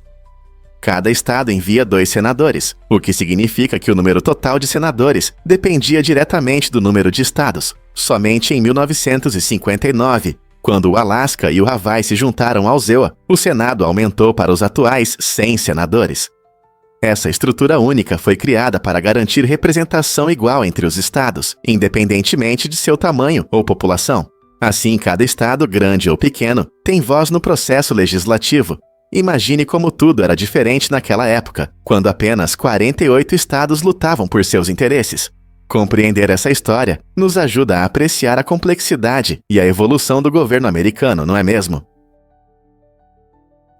Cada estado envia 2 senadores, o que significa que o número total de senadores dependia diretamente do número de estados. Somente em 1959, quando o Alasca e o Hawaii se juntaram ao ZEUA, o Senado aumentou para os atuais 100 senadores. Essa estrutura única foi criada para garantir representação igual entre os estados, independentemente de seu tamanho ou população. Assim, cada estado, grande ou pequeno, tem voz no processo legislativo. Imagine como tudo era diferente naquela época, quando apenas 48 estados lutavam por seus interesses. Compreender essa história nos ajuda a apreciar a complexidade e a evolução do governo americano, não é mesmo?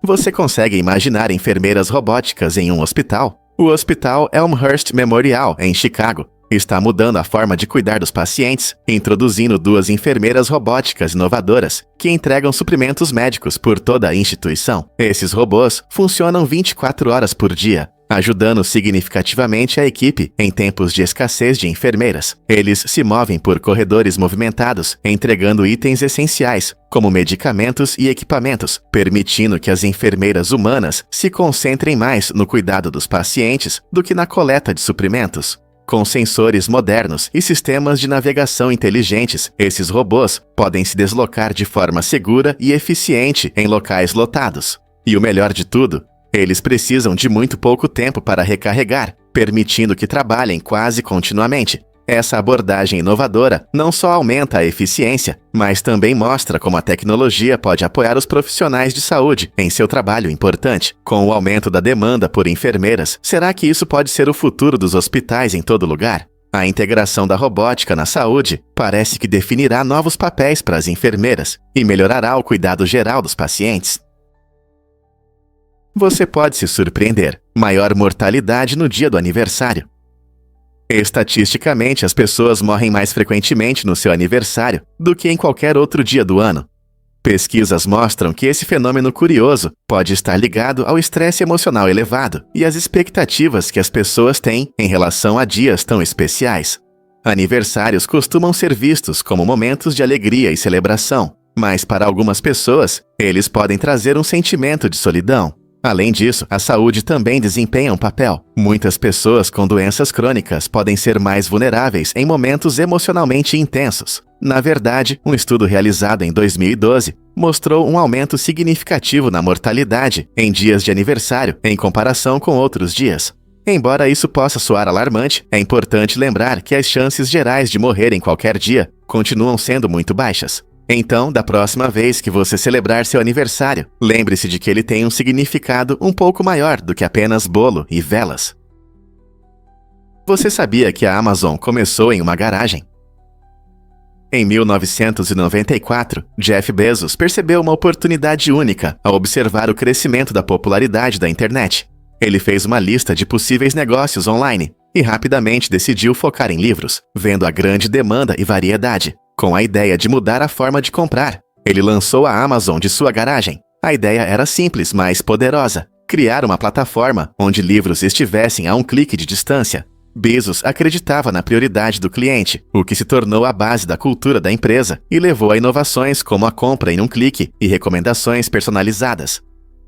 Você consegue imaginar enfermeiras robóticas em um hospital? O Hospital Elmhurst Memorial, em Chicago, está mudando a forma de cuidar dos pacientes, introduzindo 2 enfermeiras robóticas inovadoras que entregam suprimentos médicos por toda a instituição. Esses robôs funcionam 24 horas por dia, ajudando significativamente a equipe em tempos de escassez de enfermeiras. Eles se movem por corredores movimentados, entregando itens essenciais, como medicamentos e equipamentos, permitindo que as enfermeiras humanas se concentrem mais no cuidado dos pacientes do que na coleta de suprimentos. Com sensores modernos e sistemas de navegação inteligentes, esses robôs podem se deslocar de forma segura e eficiente em locais lotados. E o melhor de tudo, eles precisam de muito pouco tempo para recarregar, permitindo que trabalhem quase continuamente. Essa abordagem inovadora não só aumenta a eficiência, mas também mostra como a tecnologia pode apoiar os profissionais de saúde em seu trabalho importante. Com o aumento da demanda por enfermeiras, será que isso pode ser o futuro dos hospitais em todo lugar? A integração da robótica na saúde parece que definirá novos papéis para as enfermeiras e melhorará o cuidado geral dos pacientes. Você pode se surpreender. Maior mortalidade no dia do aniversário. Estatisticamente, as pessoas morrem mais frequentemente no seu aniversário do que em qualquer outro dia do ano. Pesquisas mostram que esse fenômeno curioso pode estar ligado ao estresse emocional elevado e às expectativas que as pessoas têm em relação a dias tão especiais. Aniversários costumam ser vistos como momentos de alegria e celebração, mas para algumas pessoas, eles podem trazer um sentimento de solidão. Além disso, a saúde também desempenha um papel. Muitas pessoas com doenças crônicas podem ser mais vulneráveis em momentos emocionalmente intensos. Na verdade, um estudo realizado em 2012 mostrou um aumento significativo na mortalidade em dias de aniversário em comparação com outros dias. Embora isso possa soar alarmante, é importante lembrar que as chances gerais de morrer em qualquer dia continuam sendo muito baixas. Então, da próxima vez que você celebrar seu aniversário, lembre-se de que ele tem um significado um pouco maior do que apenas bolo e velas. Você sabia que a Amazon começou em uma garagem? Em 1994, Jeff Bezos percebeu uma oportunidade única ao observar o crescimento da popularidade da internet. Ele fez uma lista de possíveis negócios online e rapidamente decidiu focar em livros, vendo a grande demanda e variedade. Com a ideia de mudar a forma de comprar, ele lançou a Amazon de sua garagem. A ideia era simples, mas poderosa: criar uma plataforma onde livros estivessem a um clique de distância. Bezos acreditava na prioridade do cliente, o que se tornou a base da cultura da empresa e levou a inovações como a compra em um clique e recomendações personalizadas.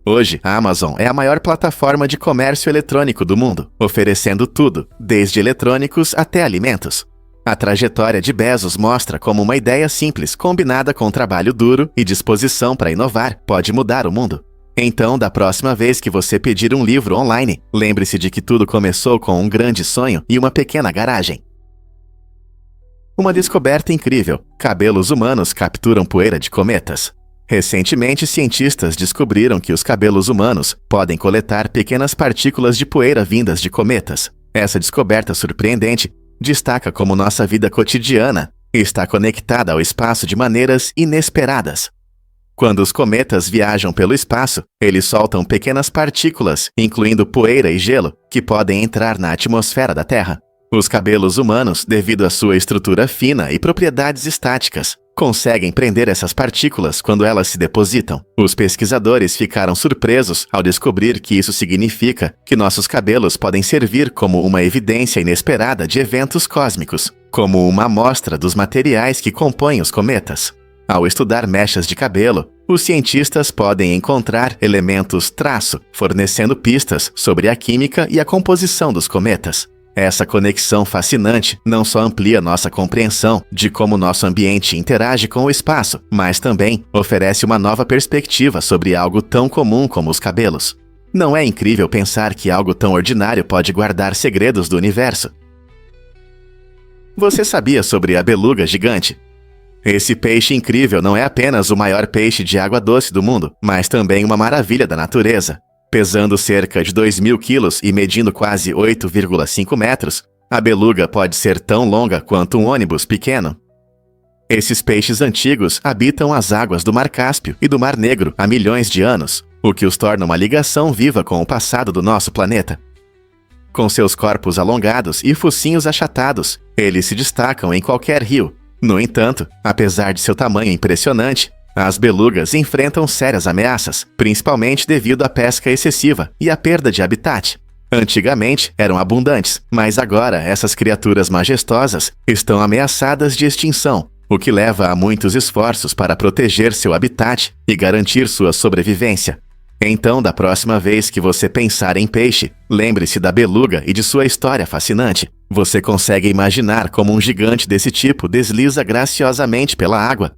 Hoje, a Amazon é a maior plataforma de comércio eletrônico do mundo, oferecendo tudo, desde eletrônicos até alimentos. A trajetória de Bezos mostra como uma ideia simples, combinada com trabalho duro e disposição para inovar, pode mudar o mundo. Então, da próxima vez que você pedir um livro online, lembre-se de que tudo começou com um grande sonho e uma pequena garagem. Uma descoberta incrível: cabelos humanos capturam poeira de cometas. Recentemente, cientistas descobriram que os cabelos humanos podem coletar pequenas partículas de poeira vindas de cometas. Essa descoberta surpreendente destaca como nossa vida cotidiana está conectada ao espaço de maneiras inesperadas. Quando os cometas viajam pelo espaço, eles soltam pequenas partículas, incluindo poeira e gelo, que podem entrar na atmosfera da Terra. Os cabelos humanos, devido à sua estrutura fina e propriedades estáticas, conseguem prender essas partículas quando elas se depositam. Os pesquisadores ficaram surpresos ao descobrir que isso significa que nossos cabelos podem servir como uma evidência inesperada de eventos cósmicos, como uma amostra dos materiais que compõem os cometas. Ao estudar mechas de cabelo, os cientistas podem encontrar elementos traço, fornecendo pistas sobre a química e a composição dos cometas. Essa conexão fascinante não só amplia nossa compreensão de como nosso ambiente interage com o espaço, mas também oferece uma nova perspectiva sobre algo tão comum como os cabelos. Não é incrível pensar que algo tão ordinário pode guardar segredos do universo? Você sabia sobre a beluga gigante? Esse peixe incrível não é apenas o maior peixe de água doce do mundo, mas também uma maravilha da natureza. Pesando cerca de 2.000 quilos e medindo quase 8,5 metros, A beluga pode ser tão longa quanto um ônibus pequeno. Esses peixes antigos habitam as águas do Mar Cáspio e do Mar Negro há milhões de anos, o que os torna uma ligação viva com o passado do nosso planeta. Com seus corpos alongados e focinhos achatados, eles se destacam em qualquer rio. No entanto, apesar de seu tamanho impressionante, as belugas enfrentam sérias ameaças, principalmente devido à pesca excessiva e à perda de habitat. Antigamente eram abundantes, mas agora essas criaturas majestosas estão ameaçadas de extinção, o que leva a muitos esforços para proteger seu habitat e garantir sua sobrevivência. Então, da próxima vez que você pensar em peixe, lembre-se da beluga e de sua história fascinante. Você consegue imaginar como um gigante desse tipo desliza graciosamente pela água.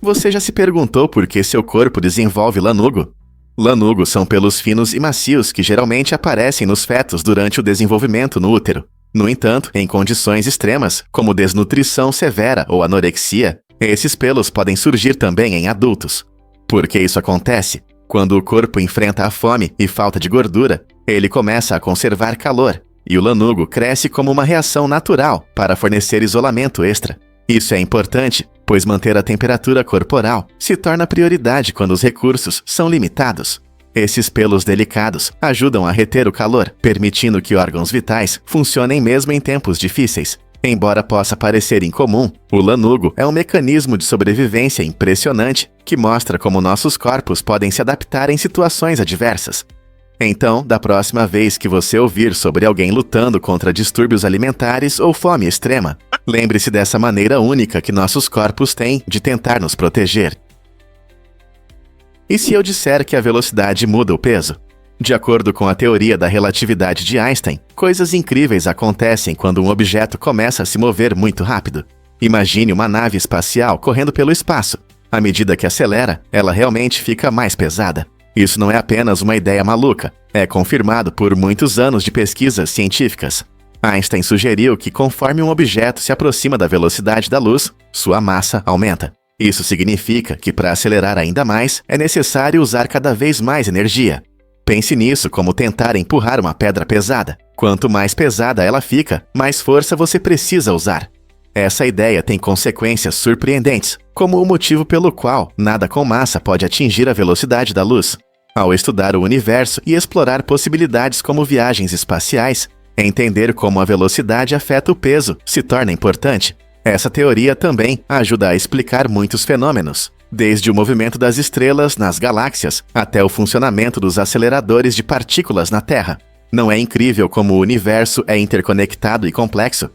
Você já se perguntou por que seu corpo desenvolve lanugo? Lanugos são pelos finos e macios que geralmente aparecem nos fetos durante o desenvolvimento no útero. No entanto, em condições extremas, como desnutrição severa ou anorexia, esses pelos podem surgir também em adultos. Por que isso acontece? Quando o corpo enfrenta a fome e falta de gordura, ele começa a conservar calor, e o lanugo cresce como uma reação natural para fornecer isolamento extra. Isso é importante, pois manter a temperatura corporal se torna prioridade quando os recursos são limitados. Esses pelos delicados ajudam a reter o calor, permitindo que órgãos vitais funcionem mesmo em tempos difíceis. Embora possa parecer incomum, o lanugo é um mecanismo de sobrevivência impressionante que mostra como nossos corpos podem se adaptar em situações adversas. Então, da próxima vez que você ouvir sobre alguém lutando contra distúrbios alimentares ou fome extrema, lembre-se dessa maneira única que nossos corpos têm de tentar nos proteger. E se eu disser que a velocidade muda o peso? De acordo com a teoria da relatividade de Einstein, coisas incríveis acontecem quando um objeto começa a se mover muito rápido. Imagine uma nave espacial correndo pelo espaço. À medida que acelera, ela realmente fica mais pesada. Isso não é apenas uma ideia maluca, é confirmado por muitos anos de pesquisas científicas. Einstein sugeriu que conforme um objeto se aproxima da velocidade da luz, sua massa aumenta. Isso significa que para acelerar ainda mais, é necessário usar cada vez mais energia. Pense nisso como tentar empurrar uma pedra pesada. Quanto mais pesada ela fica, mais força você precisa usar. Essa ideia tem consequências surpreendentes, como o motivo pelo qual nada com massa pode atingir a velocidade da luz. Ao estudar o universo e explorar possibilidades como viagens espaciais, entender como a velocidade afeta o peso se torna importante. Essa teoria também ajuda a explicar muitos fenômenos, desde o movimento das estrelas nas galáxias até o funcionamento dos aceleradores de partículas na Terra. Não é incrível como o universo é interconectado e complexo?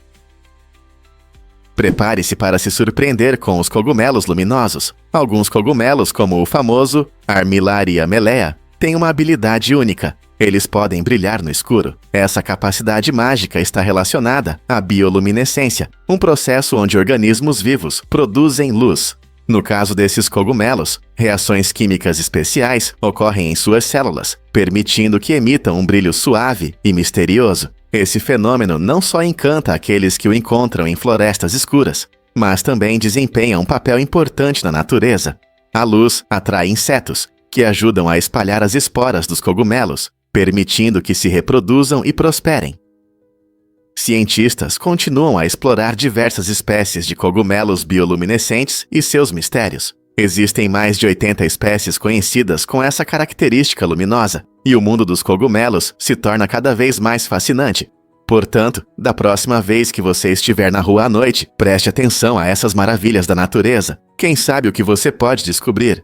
Prepare-se para se surpreender com os cogumelos luminosos. Alguns cogumelos, como o famoso Armillaria mellea, têm uma habilidade única. Eles podem brilhar no escuro. Essa capacidade mágica está relacionada à bioluminescência, um processo onde organismos vivos produzem luz. No caso desses cogumelos, reações químicas especiais ocorrem em suas células, permitindo que emitam um brilho suave e misterioso. Esse fenômeno não só encanta aqueles que o encontram em florestas escuras, mas também desempenha um papel importante na natureza. A luz atrai insetos, que ajudam a espalhar as esporas dos cogumelos, permitindo que se reproduzam e prosperem. Cientistas continuam a explorar diversas espécies de cogumelos bioluminescentes e seus mistérios. Existem mais de 80 espécies conhecidas com essa característica luminosa, e o mundo dos cogumelos se torna cada vez mais fascinante. Portanto, da próxima vez que você estiver na rua à noite, preste atenção a essas maravilhas da natureza. Quem sabe o que você pode descobrir?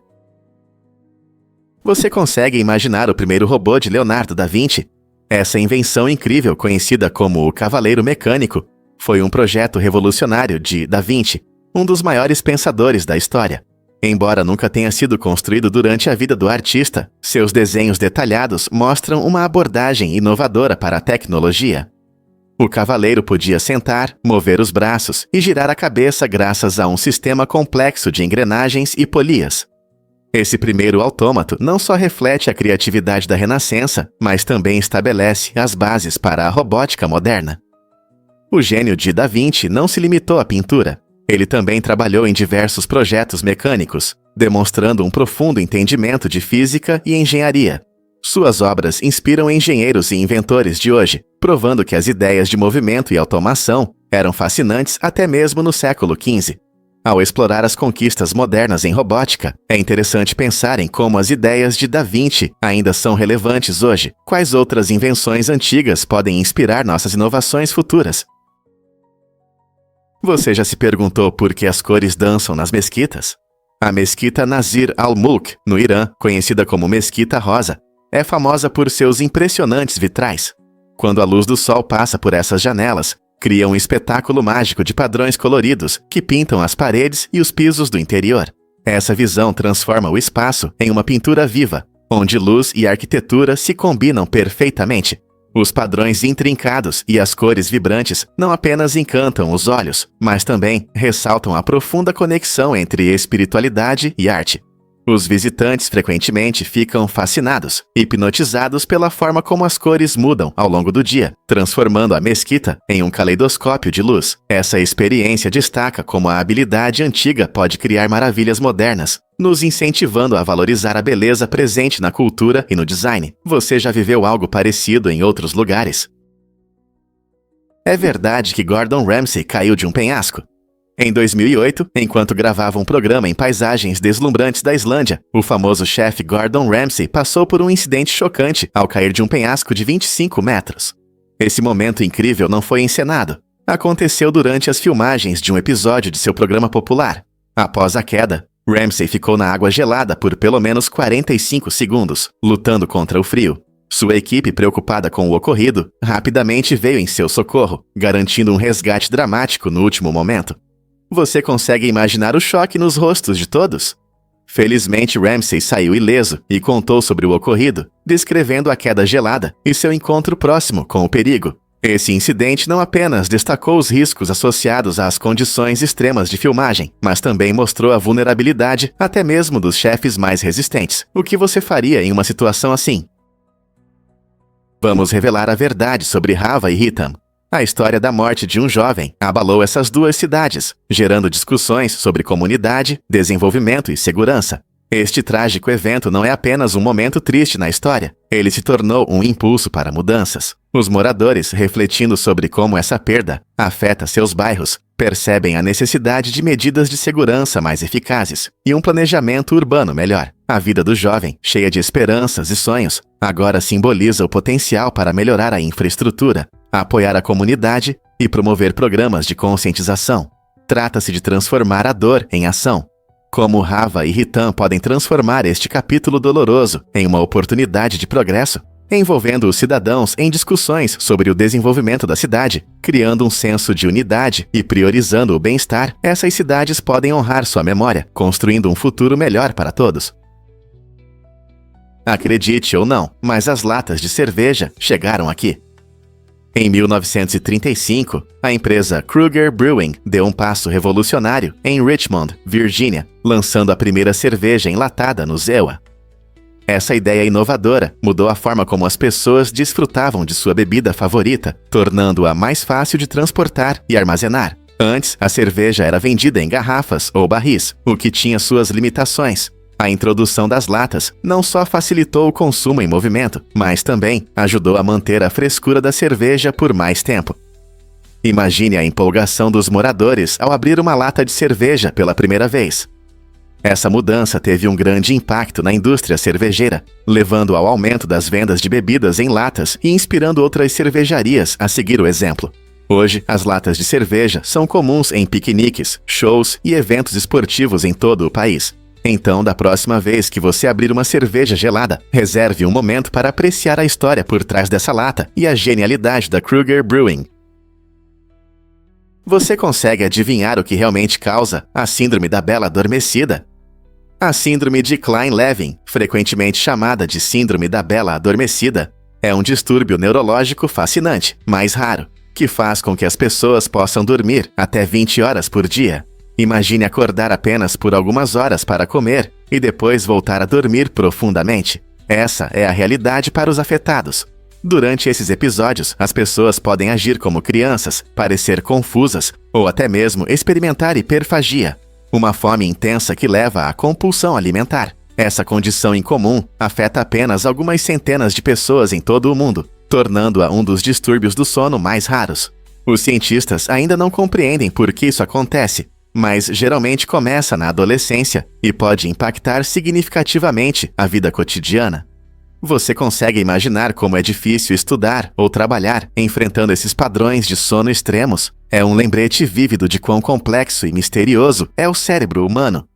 Você consegue imaginar o primeiro robô de Leonardo da Vinci? Essa invenção incrível, conhecida como o Cavaleiro Mecânico, foi um projeto revolucionário de Da Vinci, um dos maiores pensadores da história. Embora nunca tenha sido construído durante a vida do artista, seus desenhos detalhados mostram uma abordagem inovadora para a tecnologia. O cavaleiro podia sentar, mover os braços e girar a cabeça graças a um sistema complexo de engrenagens e polias. Esse primeiro autômato não só reflete a criatividade da Renascença, mas também estabelece as bases para a robótica moderna. O gênio de Da Vinci não se limitou à pintura. Ele também trabalhou em diversos projetos mecânicos, demonstrando um profundo entendimento de física e engenharia. Suas obras inspiram engenheiros e inventores de hoje, provando que as ideias de movimento e automação eram fascinantes até mesmo no século XV. Ao explorar as conquistas modernas em robótica, é interessante pensar em como as ideias de Da Vinci ainda são relevantes hoje. Quais outras invenções antigas podem inspirar nossas inovações futuras? Você já se perguntou por que as cores dançam nas mesquitas? A Mesquita Nasir al-Mulk, no Irã, conhecida como Mesquita Rosa, é famosa por seus impressionantes vitrais. Quando a luz do sol passa por essas janelas, cria um espetáculo mágico de padrões coloridos que pintam as paredes e os pisos do interior. Essa visão transforma o espaço em uma pintura viva, onde luz e arquitetura se combinam perfeitamente. Os padrões intrincados e as cores vibrantes não apenas encantam os olhos, mas também ressaltam a profunda conexão entre espiritualidade e arte. Os visitantes frequentemente ficam fascinados, hipnotizados pela forma como as cores mudam ao longo do dia, transformando a mesquita em um caleidoscópio de luz. Essa experiência destaca como a habilidade antiga pode criar maravilhas modernas, nos incentivando a valorizar a beleza presente na cultura e no design. Você já viveu algo parecido em outros lugares? É verdade que Gordon Ramsay caiu de um penhasco? Em 2008, enquanto gravava um programa em paisagens deslumbrantes da Islândia, o famoso chefe Gordon Ramsay passou por um incidente chocante ao cair de um penhasco de 25 metros. Esse momento incrível não foi encenado. Aconteceu durante as filmagens de um episódio de seu programa popular. Após a queda, Ramsay ficou na água gelada por pelo menos 45 segundos, lutando contra o frio. Sua equipe, preocupada com o ocorrido, rapidamente veio em seu socorro, garantindo um resgate dramático no último momento. Você consegue imaginar o choque nos rostos de todos? Felizmente, Ramsay saiu ileso e contou sobre o ocorrido, descrevendo a queda gelada e seu encontro próximo com o perigo. Esse incidente não apenas destacou os riscos associados às condições extremas de filmagem, mas também mostrou a vulnerabilidade até mesmo dos chefes mais resistentes. O que você faria em uma situação assim? Vamos revelar a verdade sobre Hava e Hitam. A história da morte de um jovem abalou essas duas cidades, gerando discussões sobre comunidade, desenvolvimento e segurança. Este trágico evento não é apenas um momento triste na história, ele se tornou um impulso para mudanças. Os moradores, refletindo sobre como essa perda afeta seus bairros, percebem a necessidade de medidas de segurança mais eficazes e um planejamento urbano melhor. A vida do jovem, cheia de esperanças e sonhos, agora simboliza o potencial para melhorar a infraestrutura, apoiar a comunidade e promover programas de conscientização. Trata-se de transformar a dor em ação. Como Hava e Hitam podem transformar este capítulo doloroso em uma oportunidade de progresso, envolvendo os cidadãos em discussões sobre o desenvolvimento da cidade, criando um senso de unidade e priorizando o bem-estar. Essas cidades podem honrar sua memória, construindo um futuro melhor para todos. Acredite ou não, mas as latas de cerveja chegaram aqui. Em 1935, a empresa Kruger Brewing deu um passo revolucionário em Richmond, Virgínia, lançando a primeira cerveja enlatada no Zewa. Essa ideia inovadora mudou a forma como as pessoas desfrutavam de sua bebida favorita, tornando-a mais fácil de transportar e armazenar. Antes, a cerveja era vendida em garrafas ou barris, o que tinha suas limitações. A introdução das latas não só facilitou o consumo em movimento, mas também ajudou a manter a frescura da cerveja por mais tempo. Imagine a empolgação dos moradores ao abrir uma lata de cerveja pela primeira vez. Essa mudança teve um grande impacto na indústria cervejeira, levando ao aumento das vendas de bebidas em latas e inspirando outras cervejarias a seguir o exemplo. Hoje, as latas de cerveja são comuns em piqueniques, shows e eventos esportivos em todo o país. Então, da próxima vez que você abrir uma cerveja gelada, reserve um momento para apreciar a história por trás dessa lata e a genialidade da Kruger Brewing. Você consegue adivinhar o que realmente causa a Síndrome da Bela Adormecida? A Síndrome de Klein-Levin, frequentemente chamada de Síndrome da Bela Adormecida, é um distúrbio neurológico fascinante, mas raro, que faz com que as pessoas possam dormir até 20 horas por dia. Imagine acordar apenas por algumas horas para comer e depois voltar a dormir profundamente. Essa é a realidade para os afetados. Durante esses episódios, as pessoas podem agir como crianças, parecer confusas ou até mesmo experimentar hiperfagia, uma fome intensa que leva à compulsão alimentar. Essa condição incomum afeta apenas algumas centenas de pessoas em todo o mundo, tornando-a um dos distúrbios do sono mais raros. Os cientistas ainda não compreendem por que isso acontece, mas geralmente começa na adolescência e pode impactar significativamente a vida cotidiana. Você consegue imaginar como é difícil estudar ou trabalhar enfrentando esses padrões de sono extremos? É um lembrete vívido de quão complexo e misterioso é o cérebro humano.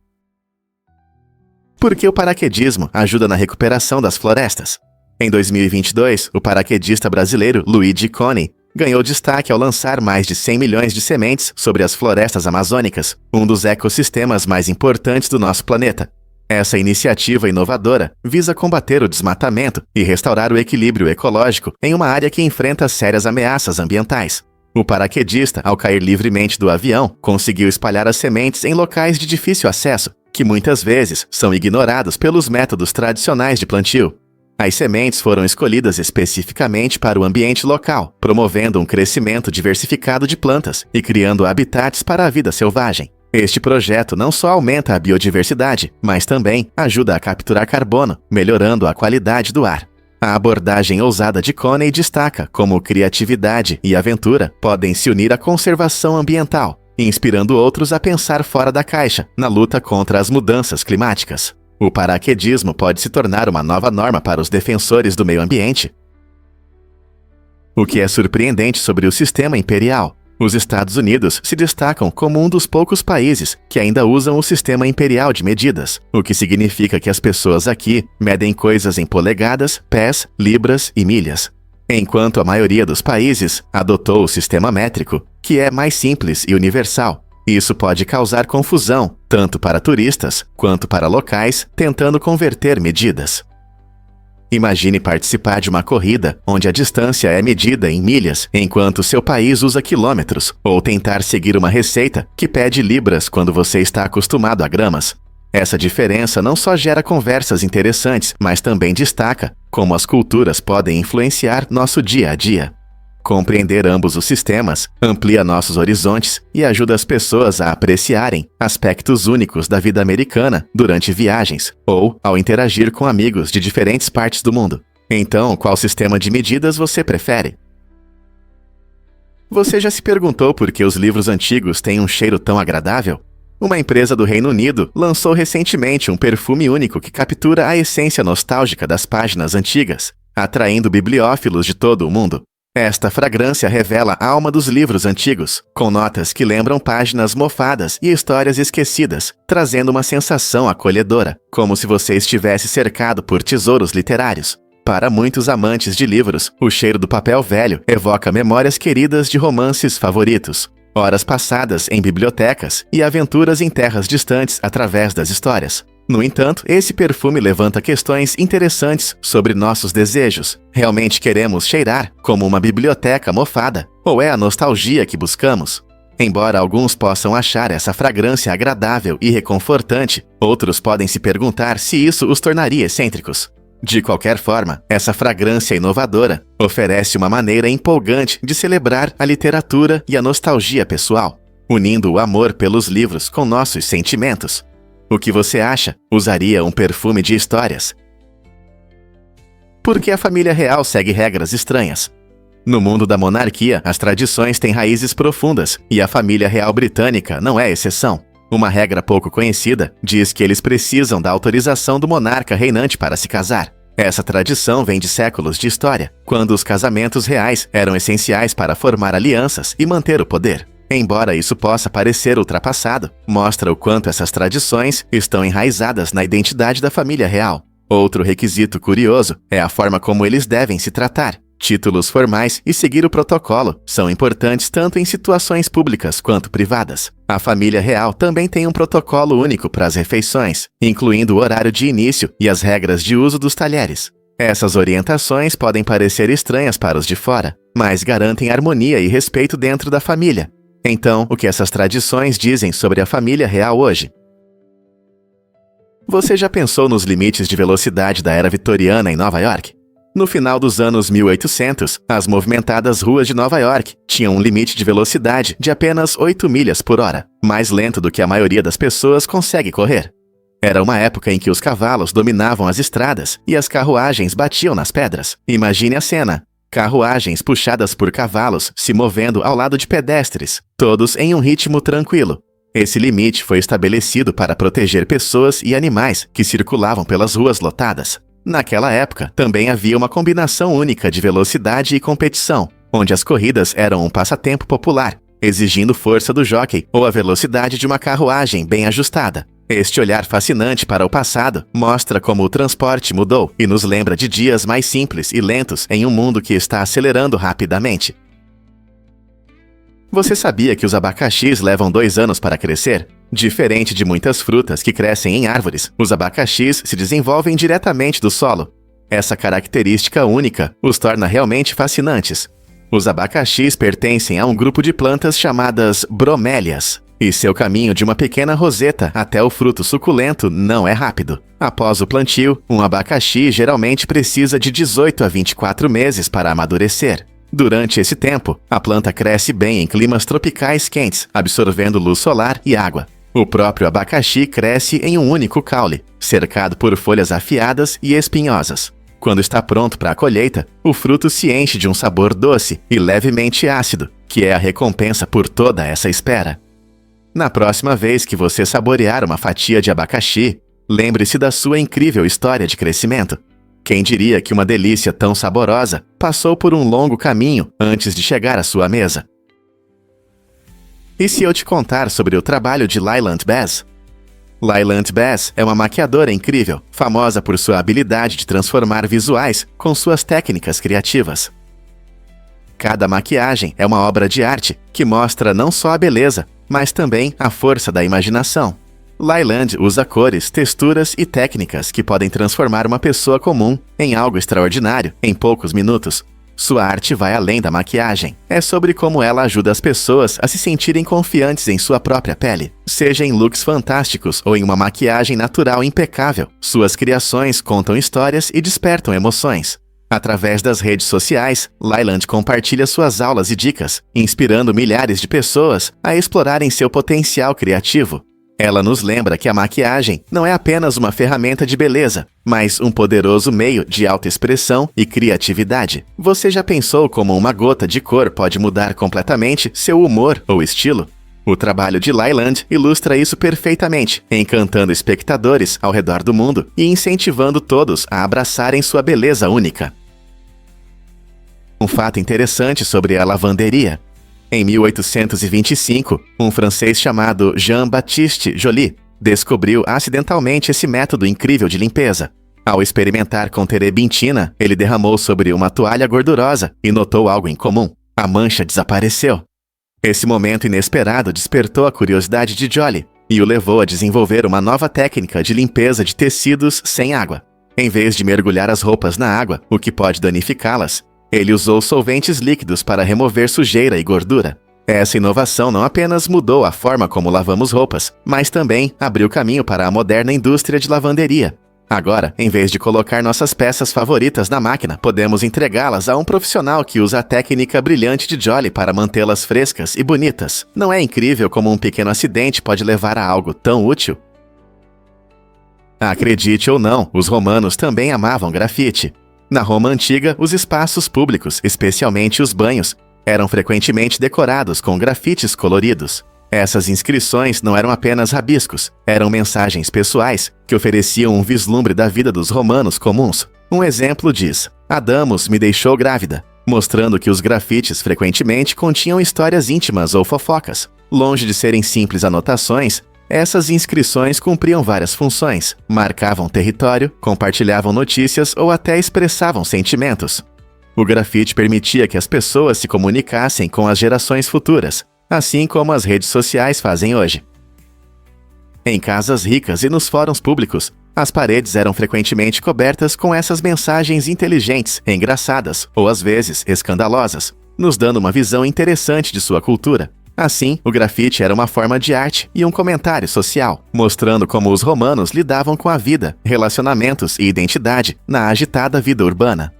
Por que o paraquedismo ajuda na recuperação das florestas? Em 2022, o paraquedista brasileiro Luigi Coney ganhou destaque ao lançar mais de 100 milhões de sementes sobre as florestas amazônicas, um dos ecossistemas mais importantes do nosso planeta. Essa iniciativa inovadora visa combater o desmatamento e restaurar o equilíbrio ecológico em uma área que enfrenta sérias ameaças ambientais. O paraquedista, ao cair livremente do avião, conseguiu espalhar as sementes em locais de difícil acesso, que muitas vezes são ignorados pelos métodos tradicionais de plantio. As sementes foram escolhidas especificamente para o ambiente local, promovendo um crescimento diversificado de plantas e criando habitats para a vida selvagem. Este projeto não só aumenta a biodiversidade, mas também ajuda a capturar carbono, melhorando a qualidade do ar. A abordagem ousada de Coney destaca como criatividade e aventura podem se unir à conservação ambiental, inspirando outros a pensar fora da caixa na luta contra as mudanças climáticas. O paraquedismo pode se tornar uma nova norma para os defensores do meio ambiente. O que é surpreendente sobre o sistema imperial? Os Estados Unidos se destacam como um dos poucos países que ainda usam o sistema imperial de medidas, o que significa que as pessoas aqui medem coisas em polegadas, pés, libras e milhas. Enquanto a maioria dos países adotou o sistema métrico, que é mais simples e universal. Isso pode causar confusão, tanto para turistas quanto para locais tentando converter medidas. Imagine participar de uma corrida onde a distância é medida em milhas, enquanto seu país usa quilômetros, ou tentar seguir uma receita que pede libras quando você está acostumado a gramas. Essa diferença não só gera conversas interessantes, mas também destaca como as culturas podem influenciar nosso dia a dia. Compreender ambos os sistemas amplia nossos horizontes e ajuda as pessoas a apreciarem aspectos únicos da vida americana durante viagens ou ao interagir com amigos de diferentes partes do mundo. Então, qual sistema de medidas você prefere? Você já se perguntou por que os livros antigos têm um cheiro tão agradável? Uma empresa do Reino Unido lançou recentemente um perfume único que captura a essência nostálgica das páginas antigas, atraindo bibliófilos de todo o mundo. Esta fragrância revela a alma dos livros antigos, com notas que lembram páginas mofadas e histórias esquecidas, trazendo uma sensação acolhedora, como se você estivesse cercado por tesouros literários. Para muitos amantes de livros, o cheiro do papel velho evoca memórias queridas de romances favoritos, horas passadas em bibliotecas e aventuras em terras distantes através das histórias. No entanto, esse perfume levanta questões interessantes sobre nossos desejos. Realmente queremos cheirar como uma biblioteca mofada? Ou é a nostalgia que buscamos? Embora alguns possam achar essa fragrância agradável e reconfortante, outros podem se perguntar se isso os tornaria excêntricos. De qualquer forma, essa fragrância inovadora oferece uma maneira empolgante de celebrar a literatura e a nostalgia pessoal, unindo o amor pelos livros com nossos sentimentos. O que você acha? Usaria um perfume de histórias? Por que a família real segue regras estranhas? No mundo da monarquia, as tradições têm raízes profundas, e a família real britânica não é exceção. Uma regra pouco conhecida diz que eles precisam da autorização do monarca reinante para se casar. Essa tradição vem de séculos de história, quando os casamentos reais eram essenciais para formar alianças e manter o poder. Embora isso possa parecer ultrapassado, mostra o quanto essas tradições estão enraizadas na identidade da família real. Outro requisito curioso é a forma como eles devem se tratar. Títulos formais e seguir o protocolo são importantes tanto em situações públicas quanto privadas. A família real também tem um protocolo único para as refeições, incluindo o horário de início e as regras de uso dos talheres. Essas orientações podem parecer estranhas para os de fora, mas garantem harmonia e respeito dentro da família. Então, o que essas tradições dizem sobre a família real hoje? Você já pensou nos limites de velocidade da era vitoriana em Nova York? No final dos anos 1800, as movimentadas ruas de Nova York tinham um limite de velocidade de apenas 8 milhas por hora, mais lento do que a maioria das pessoas consegue correr. Era uma época em que os cavalos dominavam as estradas e as carruagens batiam nas pedras. Imagine a cena. Carruagens puxadas por cavalos se movendo ao lado de pedestres, todos em um ritmo tranquilo. Esse limite foi estabelecido para proteger pessoas e animais que circulavam pelas ruas lotadas. Naquela época, também havia uma combinação única de velocidade e competição, onde as corridas eram um passatempo popular, exigindo força do jockey ou a velocidade de uma carruagem bem ajustada. Este olhar fascinante para o passado mostra como o transporte mudou e nos lembra de dias mais simples e lentos em um mundo que está acelerando rapidamente. Você sabia que os abacaxis levam 2 anos para crescer? Diferente de muitas frutas que crescem em árvores, os abacaxis se desenvolvem diretamente do solo. Essa característica única os torna realmente fascinantes. Os abacaxis pertencem a um grupo de plantas chamadas bromélias, e seu caminho de uma pequena roseta até o fruto suculento não é rápido. Após o plantio, um abacaxi geralmente precisa de 18 a 24 meses para amadurecer. Durante esse tempo, a planta cresce bem em climas tropicais quentes, absorvendo luz solar e água. O próprio abacaxi cresce em um único caule, cercado por folhas afiadas e espinhosas. Quando está pronto para a colheita, o fruto se enche de um sabor doce e levemente ácido, que é a recompensa por toda essa espera. Na próxima vez que você saborear uma fatia de abacaxi, lembre-se da sua incrível história de crescimento. Quem diria que uma delícia tão saborosa passou por um longo caminho antes de chegar à sua mesa? E se eu te contar sobre o trabalho de Leyland Bass? Leyland Bass é uma maquiadora incrível, famosa por sua habilidade de transformar visuais com suas técnicas criativas. Cada maquiagem é uma obra de arte que mostra não só a beleza, mas também a força da imaginação. Leyland usa cores, texturas e técnicas que podem transformar uma pessoa comum em algo extraordinário em poucos minutos. Sua arte vai além da maquiagem. É sobre como ela ajuda as pessoas a se sentirem confiantes em sua própria pele. Seja em looks fantásticos ou em uma maquiagem natural impecável, suas criações contam histórias e despertam emoções. Através das redes sociais, Leyland compartilha suas aulas e dicas, inspirando milhares de pessoas a explorarem seu potencial criativo. Ela nos lembra que a maquiagem não é apenas uma ferramenta de beleza, mas um poderoso meio de autoexpressão e criatividade. Você já pensou como uma gota de cor pode mudar completamente seu humor ou estilo? O trabalho de Leyland ilustra isso perfeitamente, encantando espectadores ao redor do mundo e incentivando todos a abraçarem sua beleza única. Um fato interessante sobre a lavanderia. Em 1825, um francês chamado Jean-Baptiste Joly descobriu acidentalmente esse método incrível de limpeza. Ao experimentar com terebintina, ele derramou sobre uma toalha gordurosa e notou algo incomum. A mancha desapareceu. Esse momento inesperado despertou a curiosidade de Joly e o levou a desenvolver uma nova técnica de limpeza de tecidos sem água. Em vez de mergulhar as roupas na água, o que pode danificá-las, ele usou solventes líquidos para remover sujeira e gordura. Essa inovação não apenas mudou a forma como lavamos roupas, mas também abriu caminho para a moderna indústria de lavanderia. Agora, em vez de colocar nossas peças favoritas na máquina, podemos entregá-las a um profissional que usa a técnica brilhante de Joly para mantê-las frescas e bonitas. Não é incrível como um pequeno acidente pode levar a algo tão útil? Acredite ou não, os romanos também amavam grafite. Na Roma antiga, os espaços públicos, especialmente os banhos, eram frequentemente decorados com grafites coloridos. Essas inscrições não eram apenas rabiscos, eram mensagens pessoais que ofereciam um vislumbre da vida dos romanos comuns. Um exemplo diz: Adamos me deixou grávida, mostrando que os grafites frequentemente continham histórias íntimas ou fofocas. Longe de serem simples anotações, essas inscrições cumpriam várias funções, marcavam território, compartilhavam notícias ou até expressavam sentimentos. O grafite permitia que as pessoas se comunicassem com as gerações futuras, assim como as redes sociais fazem hoje. Em casas ricas e nos fóruns públicos, as paredes eram frequentemente cobertas com essas mensagens inteligentes, engraçadas ou às vezes escandalosas, nos dando uma visão interessante de sua cultura. Assim, o grafite era uma forma de arte e um comentário social, mostrando como os romanos lidavam com a vida, relacionamentos e identidade na agitada vida urbana.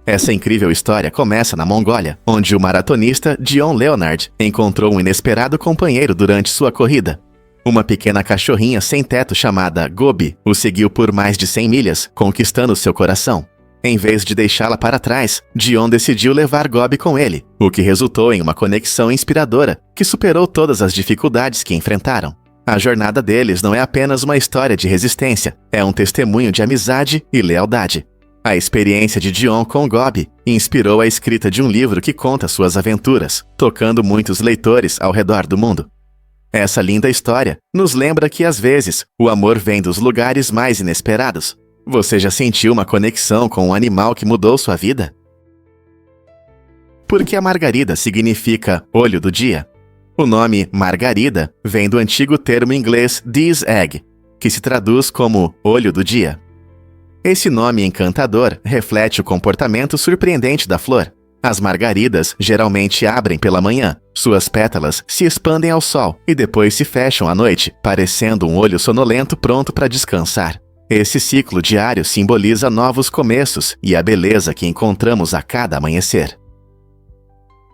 Essa incrível história começa na Mongólia, onde o maratonista Dion Leonard encontrou um inesperado companheiro durante sua corrida. Uma pequena cachorrinha sem teto chamada Gobi o seguiu por mais de 100 milhas, conquistando seu coração. Em vez de deixá-la para trás, Dion decidiu levar Gobi com ele, o que resultou em uma conexão inspiradora que superou todas as dificuldades que enfrentaram. A jornada deles não é apenas uma história de resistência, é um testemunho de amizade e lealdade. A experiência de Dion com Gobi inspirou a escrita de um livro que conta suas aventuras, tocando muitos leitores ao redor do mundo. Essa linda história nos lembra que, às vezes, o amor vem dos lugares mais inesperados. Você já sentiu uma conexão com um animal que mudou sua vida? Por que a margarida significa olho do dia? O nome margarida vem do antigo termo inglês Death's Egg, que se traduz como olho do dia. Esse nome encantador reflete o comportamento surpreendente da flor. As margaridas geralmente abrem pela manhã, suas pétalas se expandem ao sol e depois se fecham à noite, parecendo um olho sonolento pronto para descansar. Esse ciclo diário simboliza novos começos e a beleza que encontramos a cada amanhecer.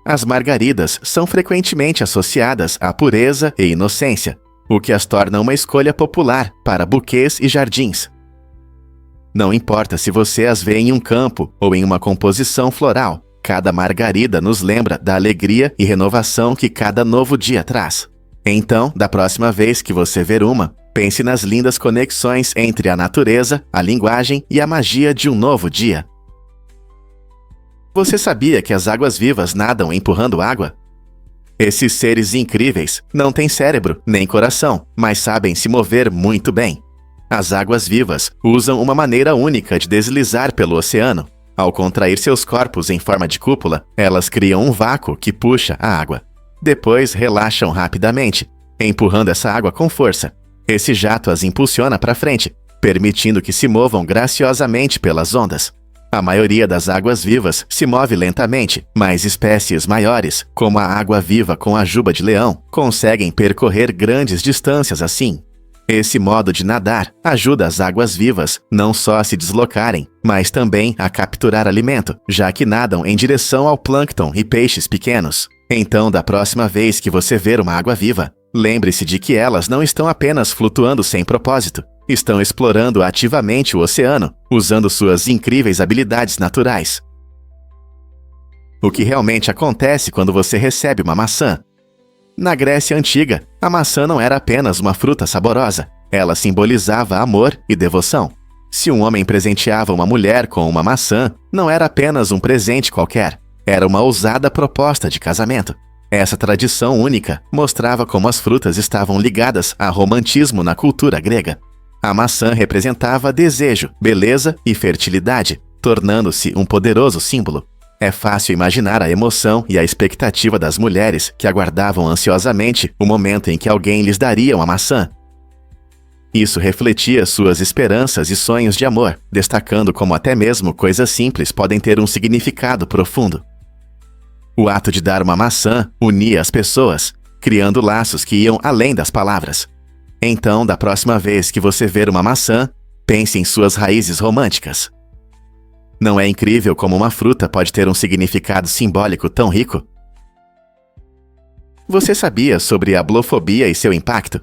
As margaridas são frequentemente associadas à pureza e inocência, o que as torna uma escolha popular para buquês e jardins. Não importa se você as vê em um campo ou em uma composição floral, cada margarida nos lembra da alegria e renovação que cada novo dia traz. Então, da próxima vez que você ver uma, pense nas lindas conexões entre a natureza, a linguagem e a magia de um novo dia. Você sabia que as águas-vivas nadam empurrando água? Esses seres incríveis não têm cérebro nem coração, mas sabem se mover muito bem. As águas-vivas usam uma maneira única de deslizar pelo oceano. Ao contrair seus corpos em forma de cúpula, elas criam um vácuo que puxa a água. Depois relaxam rapidamente, empurrando essa água com força. Esse jato as impulsiona para frente, permitindo que se movam graciosamente pelas ondas. A maioria das águas-vivas se move lentamente, mas espécies maiores, como a água-viva com a juba de leão, conseguem percorrer grandes distâncias assim. Esse modo de nadar ajuda as águas-vivas não só a se deslocarem, mas também a capturar alimento, já que nadam em direção ao plâncton e peixes pequenos. Então, da próxima vez que você ver uma água-viva, lembre-se de que elas não estão apenas flutuando sem propósito, estão explorando ativamente o oceano, usando suas incríveis habilidades naturais. O que realmente acontece quando você recebe uma maçã? Na Grécia Antiga, a maçã não era apenas uma fruta saborosa, ela simbolizava amor e devoção. Se um homem presenteava uma mulher com uma maçã, não era apenas um presente qualquer, era uma ousada proposta de casamento. Essa tradição única mostrava como as frutas estavam ligadas a romantismo na cultura grega. A maçã representava desejo, beleza e fertilidade, tornando-se um poderoso símbolo. É fácil imaginar a emoção e a expectativa das mulheres que aguardavam ansiosamente o momento em que alguém lhes daria uma maçã. Isso refletia suas esperanças e sonhos de amor, destacando como até mesmo coisas simples podem ter um significado profundo. O ato de dar uma maçã unia as pessoas, criando laços que iam além das palavras. Então, da próxima vez que você ver uma maçã, pense em suas raízes românticas. Não é incrível como uma fruta pode ter um significado simbólico tão rico? Você sabia sobre a blofobia e seu impacto?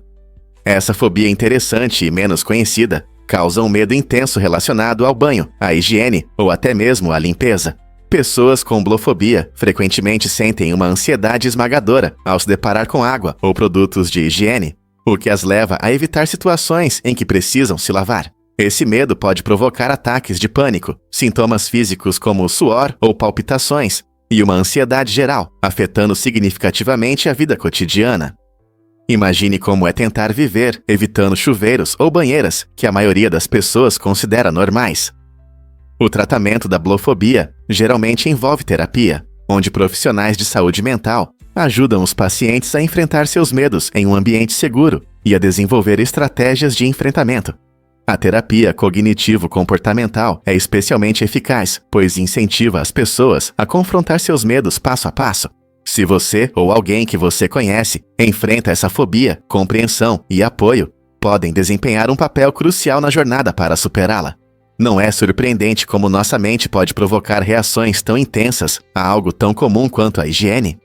Essa fobia interessante e menos conhecida causa um medo intenso relacionado ao banho, à higiene ou até mesmo à limpeza. Pessoas com blofobia frequentemente sentem uma ansiedade esmagadora ao se deparar com água ou produtos de higiene, o que as leva a evitar situações em que precisam se lavar. Esse medo pode provocar ataques de pânico, sintomas físicos como suor ou palpitações, e uma ansiedade geral, afetando significativamente a vida cotidiana. Imagine como é tentar viver evitando chuveiros ou banheiras que a maioria das pessoas considera normais. O tratamento da blofobia geralmente envolve terapia, onde profissionais de saúde mental ajudam os pacientes a enfrentar seus medos em um ambiente seguro e a desenvolver estratégias de enfrentamento. A terapia cognitivo-comportamental é especialmente eficaz, pois incentiva as pessoas a confrontar seus medos passo a passo. Se você ou alguém que você conhece enfrenta essa fobia, compreensão e apoio podem desempenhar um papel crucial na jornada para superá-la. Não é surpreendente como nossa mente pode provocar reações tão intensas a algo tão comum quanto a higiene?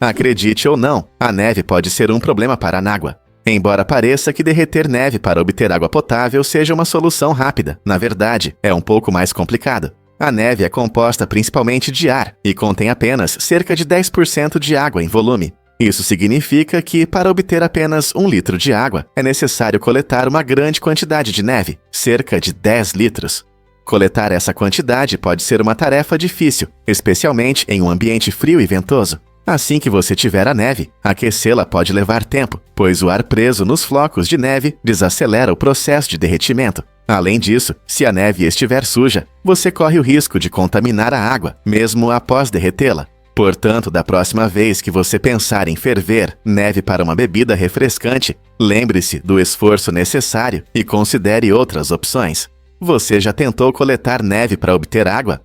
Acredite ou não, a neve pode ser um problema para a Nágua. Embora pareça que derreter neve para obter água potável seja uma solução rápida, na verdade, é um pouco mais complicado. A neve é composta principalmente de ar e contém apenas cerca de 10% de água em volume. Isso significa que, para obter apenas 1 litro de água, é necessário coletar uma grande quantidade de neve, cerca de 10 litros. Coletar essa quantidade pode ser uma tarefa difícil, especialmente em um ambiente frio e ventoso. Assim que você tiver a neve, aquecê-la pode levar tempo, pois o ar preso nos flocos de neve desacelera o processo de derretimento. Além disso, se a neve estiver suja, você corre o risco de contaminar a água, mesmo após derretê-la. Portanto, da próxima vez que você pensar em ferver neve para uma bebida refrescante, lembre-se do esforço necessário e considere outras opções. Você já tentou coletar neve para obter água?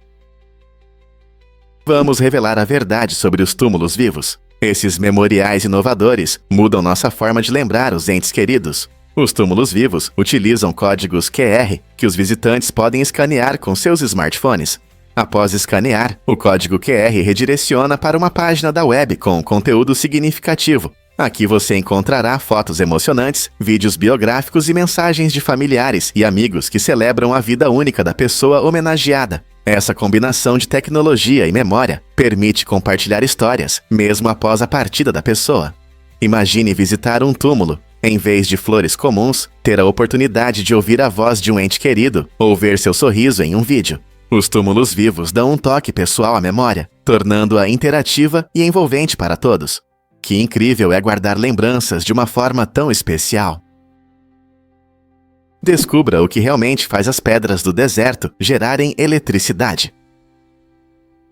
Vamos revelar a verdade sobre os túmulos vivos. Esses memoriais inovadores mudam nossa forma de lembrar os entes queridos. Os túmulos vivos utilizam códigos QR que os visitantes podem escanear com seus smartphones. Após escanear, o código QR redireciona para uma página da web com conteúdo significativo. Aqui você encontrará fotos emocionantes, vídeos biográficos e mensagens de familiares e amigos que celebram a vida única da pessoa homenageada. Essa combinação de tecnologia e memória permite compartilhar histórias, mesmo após a partida da pessoa. Imagine visitar um túmulo. Em vez de flores comuns, ter a oportunidade de ouvir a voz de um ente querido ou ver seu sorriso em um vídeo. Os túmulos vivos dão um toque pessoal à memória, tornando-a interativa e envolvente para todos. Que incrível é guardar lembranças de uma forma tão especial. Descubra o que realmente faz as pedras do deserto gerarem eletricidade.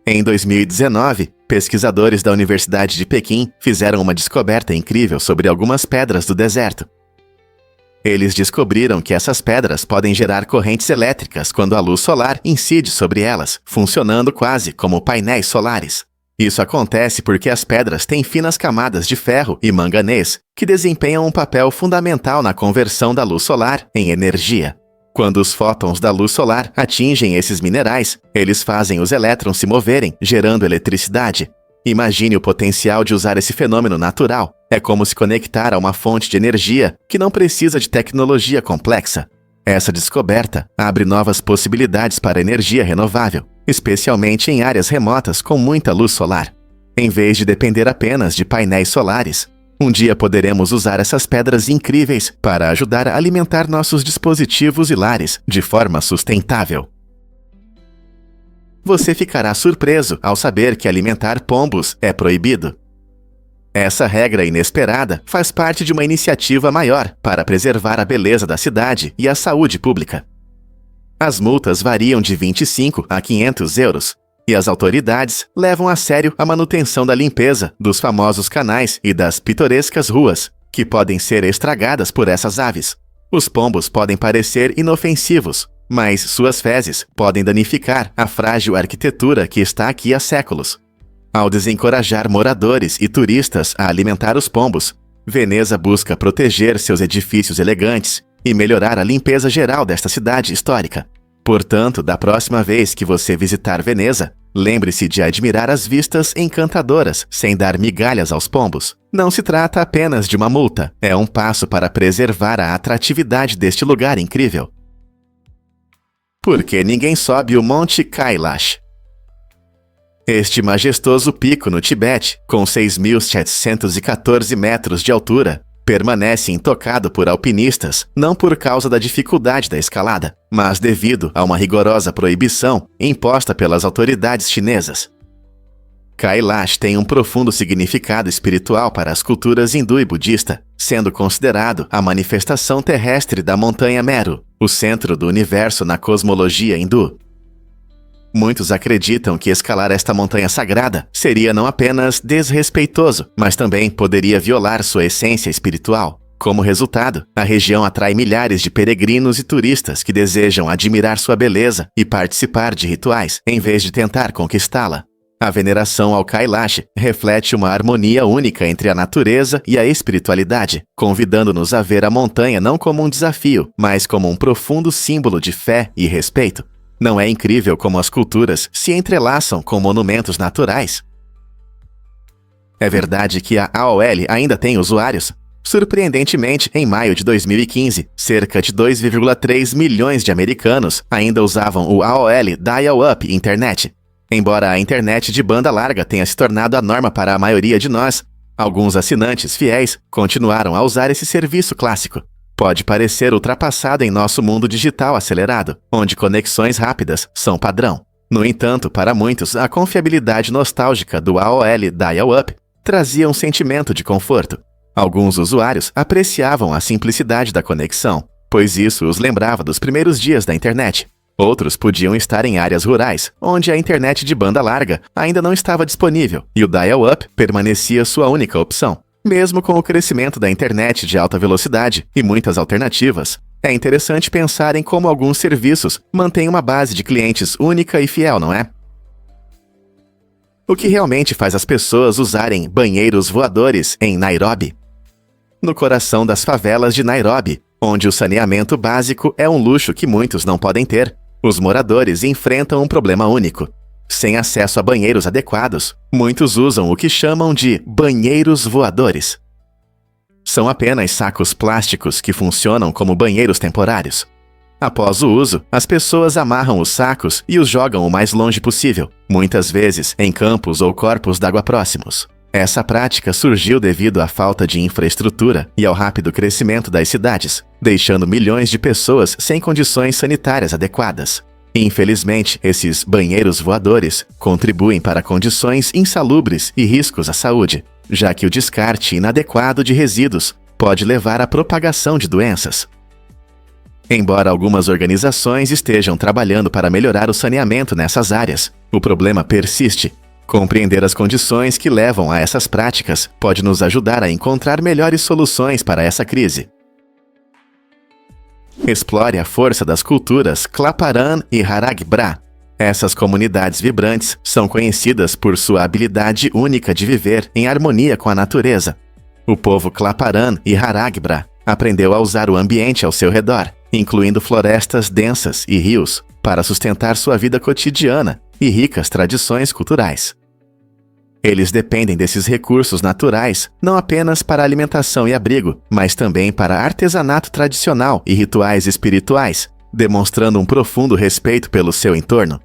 Em 2019, pesquisadores da Universidade de Pequim fizeram uma descoberta incrível sobre algumas pedras do deserto. Eles descobriram que essas pedras podem gerar correntes elétricas quando a luz solar incide sobre elas, funcionando quase como painéis solares. Isso acontece porque as pedras têm finas camadas de ferro e manganês, que desempenham um papel fundamental na conversão da luz solar em energia. Quando os fótons da luz solar atingem esses minerais, eles fazem os elétrons se moverem, gerando eletricidade. Imagine o potencial de usar esse fenômeno natural. É como se conectar a uma fonte de energia que não precisa de tecnologia complexa. Essa descoberta abre novas possibilidades para energia renovável, especialmente em áreas remotas com muita luz solar. Em vez de depender apenas de painéis solares, um dia poderemos usar essas pedras incríveis para ajudar a alimentar nossos dispositivos e lares de forma sustentável. Você ficará surpreso ao saber que alimentar pombos é proibido. Essa regra inesperada faz parte de uma iniciativa maior para preservar a beleza da cidade e a saúde pública. As multas variam de 25 a 500 euros, e as autoridades levam a sério a manutenção da limpeza dos famosos canais e das pitorescas ruas, que podem ser estragadas por essas aves. Os pombos podem parecer inofensivos, mas suas fezes podem danificar a frágil arquitetura que está aqui há séculos. Ao desencorajar moradores e turistas a alimentar os pombos, Veneza busca proteger seus edifícios elegantes e melhorar a limpeza geral desta cidade histórica. Portanto, da próxima vez que você visitar Veneza, lembre-se de admirar as vistas encantadoras sem dar migalhas aos pombos. Não se trata apenas de uma multa, é um passo para preservar a atratividade deste lugar incrível. Por que ninguém sobe o Monte Kailash? Este majestoso pico no Tibete, com 6.714 metros de altura, permanece intocado por alpinistas não por causa da dificuldade da escalada, mas devido a uma rigorosa proibição imposta pelas autoridades chinesas. Kailash tem um profundo significado espiritual para as culturas hindu e budista, sendo considerado a manifestação terrestre da montanha Meru, o centro do universo na cosmologia hindu. Muitos acreditam que escalar esta montanha sagrada seria não apenas desrespeitoso, mas também poderia violar sua essência espiritual. Como resultado, a região atrai milhares de peregrinos e turistas que desejam admirar sua beleza e participar de rituais, em vez de tentar conquistá-la. A veneração ao Kailash reflete uma harmonia única entre a natureza e a espiritualidade, convidando-nos a ver a montanha não como um desafio, mas como um profundo símbolo de fé e respeito. Não é incrível como as culturas se entrelaçam com monumentos naturais? É verdade que a AOL ainda tem usuários? Surpreendentemente, em maio de 2015, cerca de 2,3 milhões de americanos ainda usavam o AOL Dial-Up Internet. Embora a internet de banda larga tenha se tornado a norma para a maioria de nós, alguns assinantes fiéis continuaram a usar esse serviço clássico. Pode parecer ultrapassado em nosso mundo digital acelerado, onde conexões rápidas são padrão. No entanto, para muitos, a confiabilidade nostálgica do AOL Dial-Up trazia um sentimento de conforto. Alguns usuários apreciavam a simplicidade da conexão, pois isso os lembrava dos primeiros dias da internet. Outros podiam estar em áreas rurais, onde a internet de banda larga ainda não estava disponível, e o dial-up permanecia sua única opção. Mesmo com o crescimento da internet de alta velocidade e muitas alternativas, é interessante pensar em como alguns serviços mantêm uma base de clientes única e fiel, não é? O que realmente faz as pessoas usarem banheiros voadores em Nairobi? No coração das favelas de Nairobi, onde o saneamento básico é um luxo que muitos não podem ter, os moradores enfrentam um problema único. Sem acesso a banheiros adequados, muitos usam o que chamam de banheiros voadores. São apenas sacos plásticos que funcionam como banheiros temporários. Após o uso, as pessoas amarram os sacos e os jogam o mais longe possível, muitas vezes em campos ou corpos d'água próximos. Essa prática surgiu devido à falta de infraestrutura e ao rápido crescimento das cidades, deixando milhões de pessoas sem condições sanitárias adequadas. Infelizmente, esses banheiros voadores contribuem para condições insalubres e riscos à saúde, já que o descarte inadequado de resíduos pode levar à propagação de doenças. Embora algumas organizações estejam trabalhando para melhorar o saneamento nessas áreas, o problema persiste. Compreender as condições que levam a essas práticas pode nos ajudar a encontrar melhores soluções para essa crise. Explore a força das culturas Claparan e Haragbra. Essas comunidades vibrantes são conhecidas por sua habilidade única de viver em harmonia com a natureza. O povo Claparan e Haragbra aprendeu a usar o ambiente ao seu redor, incluindo florestas densas e rios, para sustentar sua vida cotidiana e ricas tradições culturais. Eles dependem desses recursos naturais não apenas para alimentação e abrigo, mas também para artesanato tradicional e rituais espirituais, demonstrando um profundo respeito pelo seu entorno.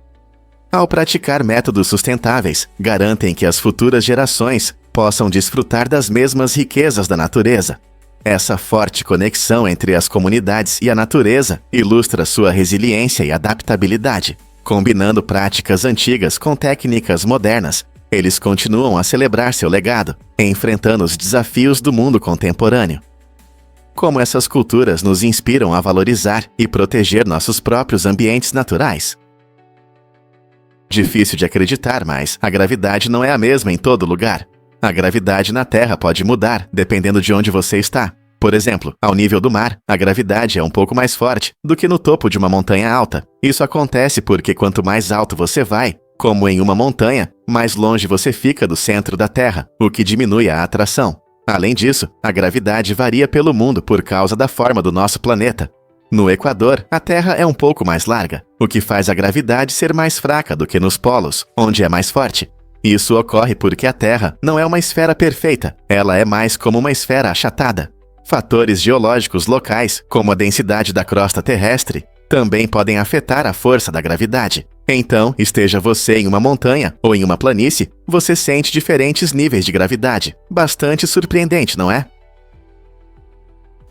Ao praticar métodos sustentáveis, garantem que as futuras gerações possam desfrutar das mesmas riquezas da natureza. Essa forte conexão entre as comunidades e a natureza ilustra sua resiliência e adaptabilidade. Combinando práticas antigas com técnicas modernas, eles continuam a celebrar seu legado, enfrentando os desafios do mundo contemporâneo. Como essas culturas nos inspiram a valorizar e proteger nossos próprios ambientes naturais? Difícil de acreditar, mas a gravidade não é a mesma em todo lugar. A gravidade na Terra pode mudar dependendo de onde você está. Por exemplo, ao nível do mar, a gravidade é um pouco mais forte do que no topo de uma montanha alta. Isso acontece porque quanto mais alto você vai, como em uma montanha, mais longe você fica do centro da Terra, o que diminui a atração. Além disso, a gravidade varia pelo mundo por causa da forma do nosso planeta. No Equador, a Terra é um pouco mais larga, o que faz a gravidade ser mais fraca do que nos polos, onde é mais forte. Isso ocorre porque a Terra não é uma esfera perfeita, ela é mais como uma esfera achatada. Fatores geológicos locais, como a densidade da crosta terrestre, também podem afetar a força da gravidade. Então, esteja você em uma montanha ou em uma planície, você sente diferentes níveis de gravidade. Bastante surpreendente, não é?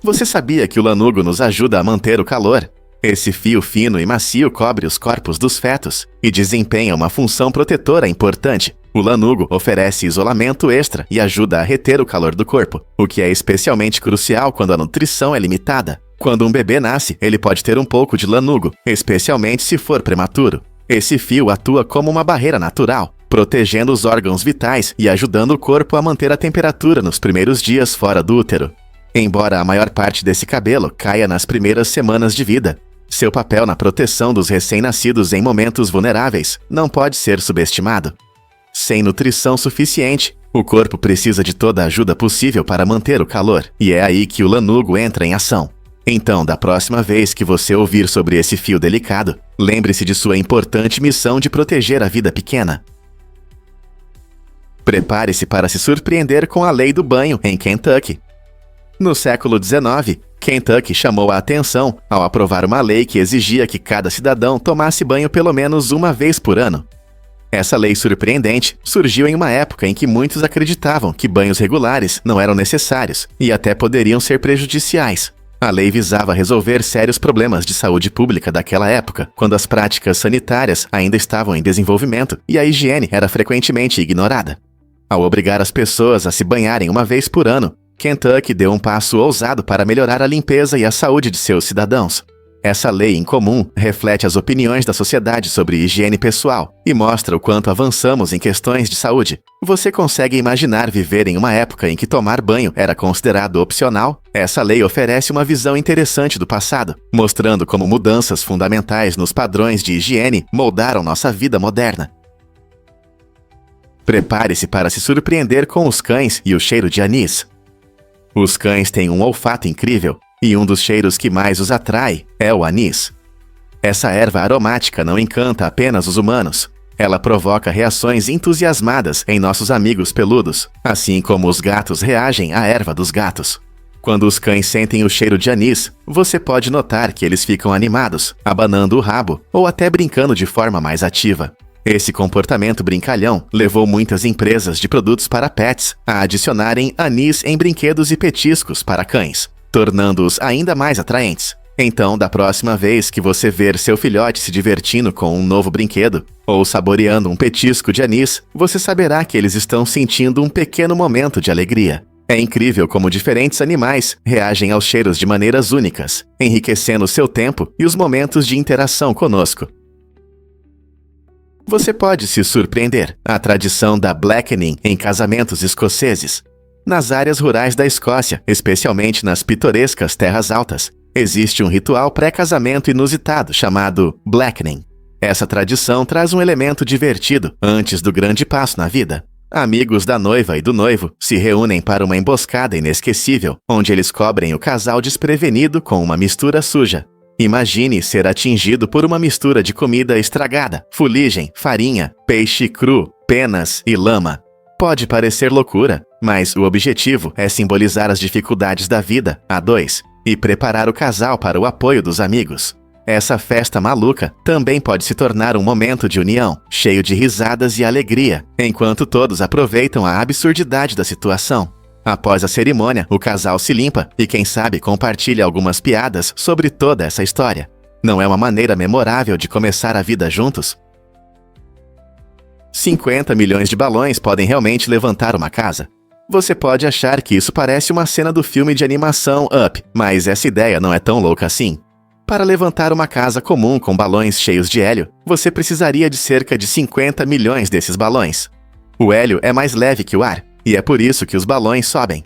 Você sabia que o lanugo nos ajuda a manter o calor? Esse fio fino e macio cobre os corpos dos fetos e desempenha uma função protetora importante. O lanugo oferece isolamento extra e ajuda a reter o calor do corpo, o que é especialmente crucial quando a nutrição é limitada. Quando um bebê nasce, ele pode ter um pouco de lanugo, especialmente se for prematuro. Esse fio atua como uma barreira natural, protegendo os órgãos vitais e ajudando o corpo a manter a temperatura nos primeiros dias fora do útero. Embora a maior parte desse cabelo caia nas primeiras semanas de vida, seu papel na proteção dos recém-nascidos em momentos vulneráveis não pode ser subestimado. Sem nutrição suficiente, o corpo precisa de toda a ajuda possível para manter o calor, e é aí que o lanugo entra em ação. Então, da próxima vez que você ouvir sobre esse fio delicado, lembre-se de sua importante missão de proteger a vida pequena. Prepare-se para se surpreender com a lei do banho em Kentucky. No século XIX, Kentucky chamou a atenção ao aprovar uma lei que exigia que cada cidadão tomasse banho pelo menos uma vez por ano. Essa lei surpreendente surgiu em uma época em que muitos acreditavam que banhos regulares não eram necessários e até poderiam ser prejudiciais. A lei visava resolver sérios problemas de saúde pública daquela época, quando as práticas sanitárias ainda estavam em desenvolvimento e a higiene era frequentemente ignorada. Ao obrigar as pessoas a se banharem uma vez por ano, Kentucky deu um passo ousado para melhorar a limpeza e a saúde de seus cidadãos. Essa lei incomum reflete as opiniões da sociedade sobre higiene pessoal e mostra o quanto avançamos em questões de saúde. Você consegue imaginar viver em uma época em que tomar banho era considerado opcional? Essa lei oferece uma visão interessante do passado, mostrando como mudanças fundamentais nos padrões de higiene moldaram nossa vida moderna. Prepare-se para se surpreender com os cães e o cheiro de anis. Os cães têm um olfato incrível, e um dos cheiros que mais os atrai é o anis. Essa erva aromática não encanta apenas os humanos. Ela provoca reações entusiasmadas em nossos amigos peludos, assim como os gatos reagem à erva dos gatos. Quando os cães sentem o cheiro de anis, você pode notar que eles ficam animados, abanando o rabo ou até brincando de forma mais ativa. Esse comportamento brincalhão levou muitas empresas de produtos para pets a adicionarem anis em brinquedos e petiscos para cães, tornando-os ainda mais atraentes. Então, da próxima vez que você ver seu filhote se divertindo com um novo brinquedo ou saboreando um petisco de anis, você saberá que eles estão sentindo um pequeno momento de alegria. É incrível como diferentes animais reagem aos cheiros de maneiras únicas, enriquecendo seu tempo e os momentos de interação conosco. Você pode se surpreender. A tradição da blackening em casamentos escoceses. Nas áreas rurais da Escócia, especialmente nas pitorescas terras altas, existe um ritual pré-casamento inusitado chamado blackening. Essa tradição traz um elemento divertido antes do grande passo na vida. Amigos da noiva e do noivo se reúnem para uma emboscada inesquecível, onde eles cobrem o casal desprevenido com uma mistura suja. Imagine ser atingido por uma mistura de comida estragada, fuligem, farinha, peixe cru, penas e lama. Pode parecer loucura, mas o objetivo é simbolizar as dificuldades da vida a dois e preparar o casal para o apoio dos amigos. Essa festa maluca também pode se tornar um momento de união, cheio de risadas e alegria, enquanto todos aproveitam a absurdidade da situação. Após a cerimônia, o casal se limpa e, quem sabe, compartilha algumas piadas sobre toda essa história. Não é uma maneira memorável de começar a vida juntos? 50 milhões de balões podem realmente levantar uma casa. Você pode achar que isso parece uma cena do filme de animação Up, mas essa ideia não é tão louca assim. Para levantar uma casa comum com balões cheios de hélio, você precisaria de cerca de 50 milhões desses balões. O hélio é mais leve que o ar, e é por isso que os balões sobem.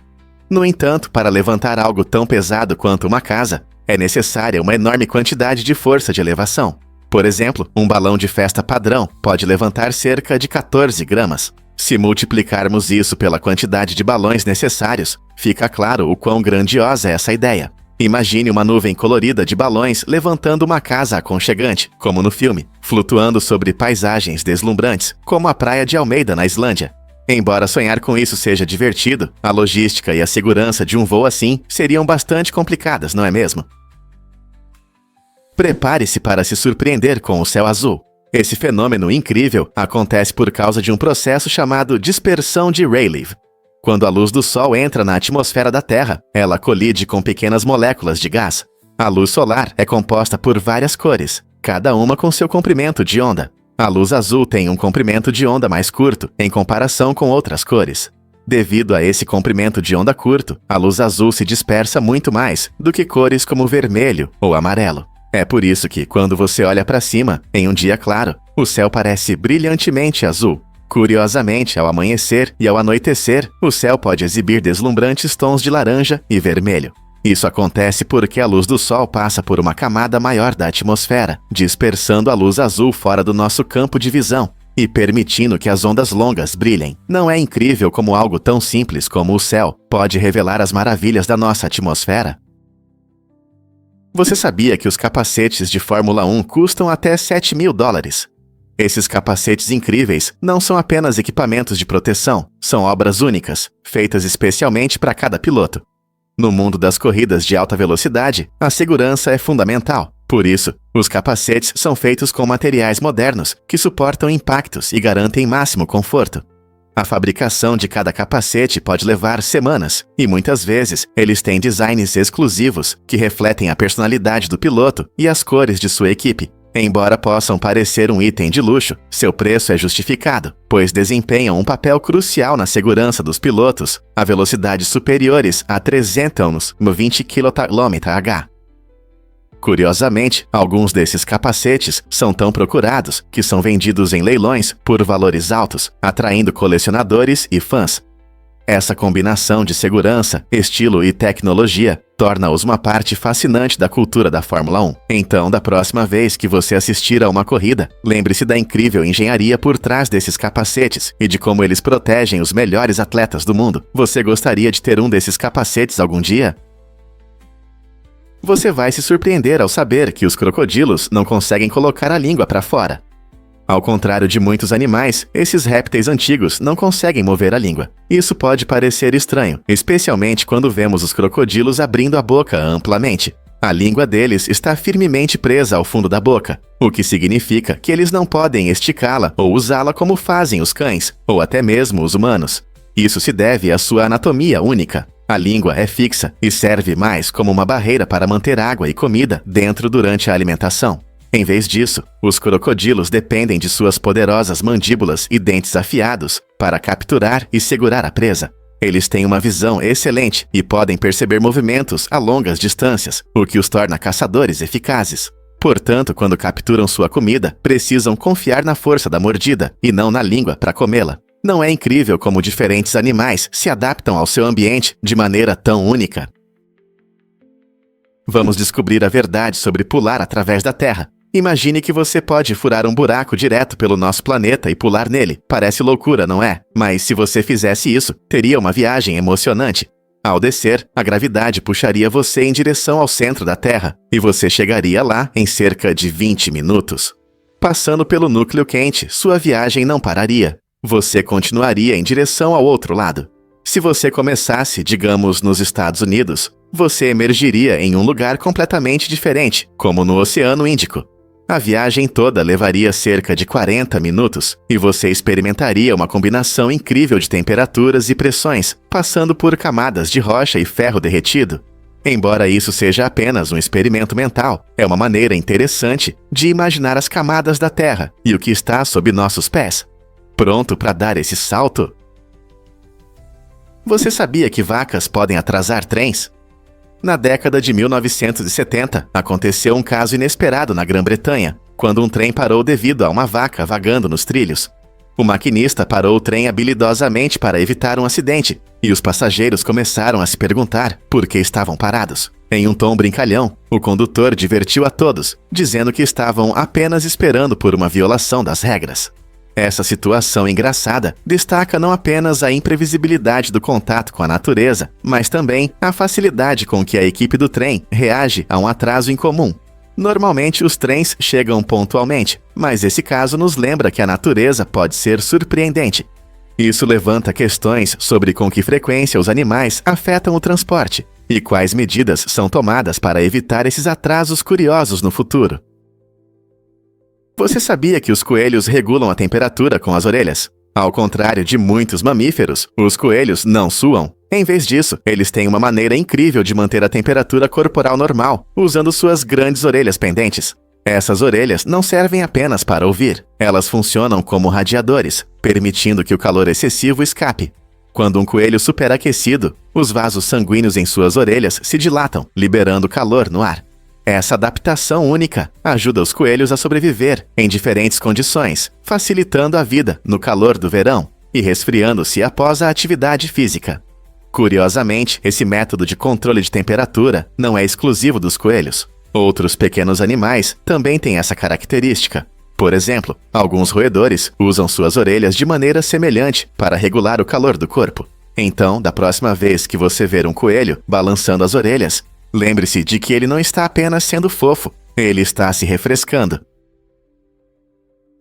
No entanto, para levantar algo tão pesado quanto uma casa, é necessária uma enorme quantidade de força de elevação. Por exemplo, um balão de festa padrão pode levantar cerca de 14 gramas. Se multiplicarmos isso pela quantidade de balões necessários, fica claro o quão grandiosa é essa ideia. Imagine uma nuvem colorida de balões levantando uma casa aconchegante, como no filme, flutuando sobre paisagens deslumbrantes, como a praia de Almeida, na Islândia. Embora sonhar com isso seja divertido, a logística e a segurança de um voo assim seriam bastante complicadas, não é mesmo? Prepare-se para se surpreender com o céu azul. Esse fenômeno incrível acontece por causa de um processo chamado dispersão de Rayleigh. Quando a luz do Sol entra na atmosfera da Terra, ela colide com pequenas moléculas de gás. A luz solar é composta por várias cores, cada uma com seu comprimento de onda. A luz azul tem um comprimento de onda mais curto, em comparação com outras cores. Devido a esse comprimento de onda curto, a luz azul se dispersa muito mais do que cores como vermelho ou amarelo. É por isso que, quando você olha para cima, em um dia claro, o céu parece brilhantemente azul. Curiosamente, ao amanhecer e ao anoitecer, o céu pode exibir deslumbrantes tons de laranja e vermelho. Isso acontece porque a luz do Sol passa por uma camada maior da atmosfera, dispersando a luz azul fora do nosso campo de visão e permitindo que as ondas longas brilhem. Não é incrível como algo tão simples como o céu pode revelar as maravilhas da nossa atmosfera? Você sabia que os capacetes de Fórmula 1 custam até $7.000? Esses capacetes incríveis não são apenas equipamentos de proteção, são obras únicas, feitas especialmente para cada piloto. Você sabia que os capacetes de Fórmula 1 custam até $7.000? Esses capacetes incríveis não são apenas equipamentos de proteção, são obras únicas, feitas especialmente para cada piloto. No mundo das corridas de alta velocidade, a segurança é fundamental. Por isso, os capacetes são feitos com materiais modernos que suportam impactos e garantem máximo conforto. A fabricação de cada capacete pode levar semanas, e muitas vezes eles têm designs exclusivos que refletem a personalidade do piloto e as cores de sua equipe. Embora possam parecer um item de luxo, seu preço é justificado, pois desempenham um papel crucial na segurança dos pilotos a velocidades superiores a 320 km/h. Curiosamente, alguns desses capacetes são tão procurados que são vendidos em leilões por valores altos, atraindo colecionadores e fãs. Essa combinação de segurança, estilo e tecnologia torna-os uma parte fascinante da cultura da Fórmula 1. Então, da próxima vez que você assistir a uma corrida, lembre-se da incrível engenharia por trás desses capacetes e de como eles protegem os melhores atletas do mundo. Você gostaria de ter um desses capacetes algum dia? Você vai se surpreender ao saber que os crocodilos não conseguem colocar a língua para fora. Ao contrário de muitos animais, esses répteis antigos não conseguem mover a língua. Isso pode parecer estranho, especialmente quando vemos os crocodilos abrindo a boca amplamente. A língua deles está firmemente presa ao fundo da boca, o que significa que eles não podem esticá-la ou usá-la como fazem os cães, ou até mesmo os humanos. Isso se deve à sua anatomia única. A língua é fixa e serve mais como uma barreira para manter água e comida dentro durante a alimentação. Em vez disso, os crocodilos dependem de suas poderosas mandíbulas e dentes afiados para capturar e segurar a presa. Eles têm uma visão excelente e podem perceber movimentos a longas distâncias, o que os torna caçadores eficazes. Portanto, quando capturam sua comida, precisam confiar na força da mordida e não na língua para comê-la. Não é incrível como diferentes animais se adaptam ao seu ambiente de maneira tão única? Vamos descobrir a verdade sobre pular através da Terra. Imagine que você pode furar um buraco direto pelo nosso planeta e pular nele. Parece loucura, não é? Mas se você fizesse isso, teria uma viagem emocionante. Ao descer, a gravidade puxaria você em direção ao centro da Terra, e você chegaria lá em cerca de 20 minutos. Passando pelo núcleo quente, sua viagem não pararia. Você continuaria em direção ao outro lado. Se você começasse, digamos, nos Estados Unidos, você emergiria em um lugar completamente diferente, como no Oceano Índico. A viagem toda levaria cerca de 40 minutos, e você experimentaria uma combinação incrível de temperaturas e pressões, passando por camadas de rocha e ferro derretido. Embora isso seja apenas um experimento mental, é uma maneira interessante de imaginar as camadas da Terra e o que está sob nossos pés. Pronto para dar esse salto? Você sabia que vacas podem atrasar trens? Na década de 1970, aconteceu um caso inesperado na Grã-Bretanha, quando um trem parou devido a uma vaca vagando nos trilhos. O maquinista parou o trem habilidosamente para evitar um acidente, e os passageiros começaram a se perguntar por que estavam parados. Em um tom brincalhão, o condutor divertiu a todos, dizendo que estavam apenas esperando por uma violação das regras. Essa situação engraçada destaca não apenas a imprevisibilidade do contato com a natureza, mas também a facilidade com que a equipe do trem reage a um atraso incomum. Normalmente os trens chegam pontualmente, mas esse caso nos lembra que a natureza pode ser surpreendente. Isso levanta questões sobre com que frequência os animais afetam o transporte e quais medidas são tomadas para evitar esses atrasos curiosos no futuro. Você sabia que os coelhos regulam a temperatura com as orelhas? Ao contrário de muitos mamíferos, os coelhos não suam. Em vez disso, eles têm uma maneira incrível de manter a temperatura corporal normal, usando suas grandes orelhas pendentes. Essas orelhas não servem apenas para ouvir, elas funcionam como radiadores, permitindo que o calor excessivo escape. Quando um coelho superaquecido, os vasos sanguíneos em suas orelhas se dilatam, liberando calor no ar. Essa adaptação única ajuda os coelhos a sobreviver em diferentes condições, facilitando a vida no calor do verão e resfriando-se após a atividade física. Curiosamente, esse método de controle de temperatura não é exclusivo dos coelhos. Outros pequenos animais também têm essa característica. Por exemplo, alguns roedores usam suas orelhas de maneira semelhante para regular o calor do corpo. Então, da próxima vez que você ver um coelho balançando as orelhas, lembre-se de que ele não está apenas sendo fofo, ele está se refrescando.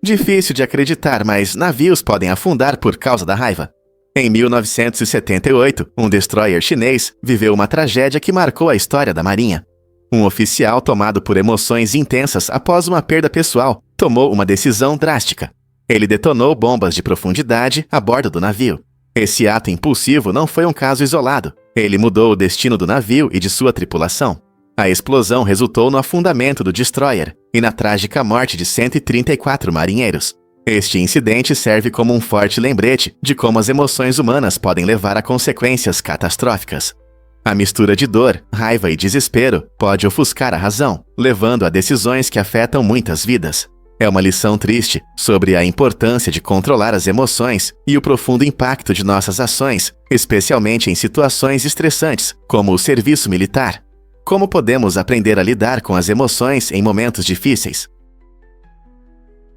Difícil de acreditar, mas navios podem afundar por causa da raiva. Em 1978, um destroyer chinês viveu uma tragédia que marcou a história da Marinha. Um oficial tomado por emoções intensas após uma perda pessoal tomou uma decisão drástica. Ele detonou bombas de profundidade a bordo do navio. Esse ato impulsivo não foi um caso isolado. Ele mudou o destino do navio e de sua tripulação. A explosão resultou no afundamento do destroyer e na trágica morte de 134 marinheiros. Este incidente serve como um forte lembrete de como as emoções humanas podem levar a consequências catastróficas. A mistura de dor, raiva e desespero pode ofuscar a razão, levando a decisões que afetam muitas vidas. É uma lição triste sobre a importância de controlar as emoções e o profundo impacto de nossas ações, especialmente em situações estressantes, como o serviço militar. Como podemos aprender a lidar com as emoções em momentos difíceis?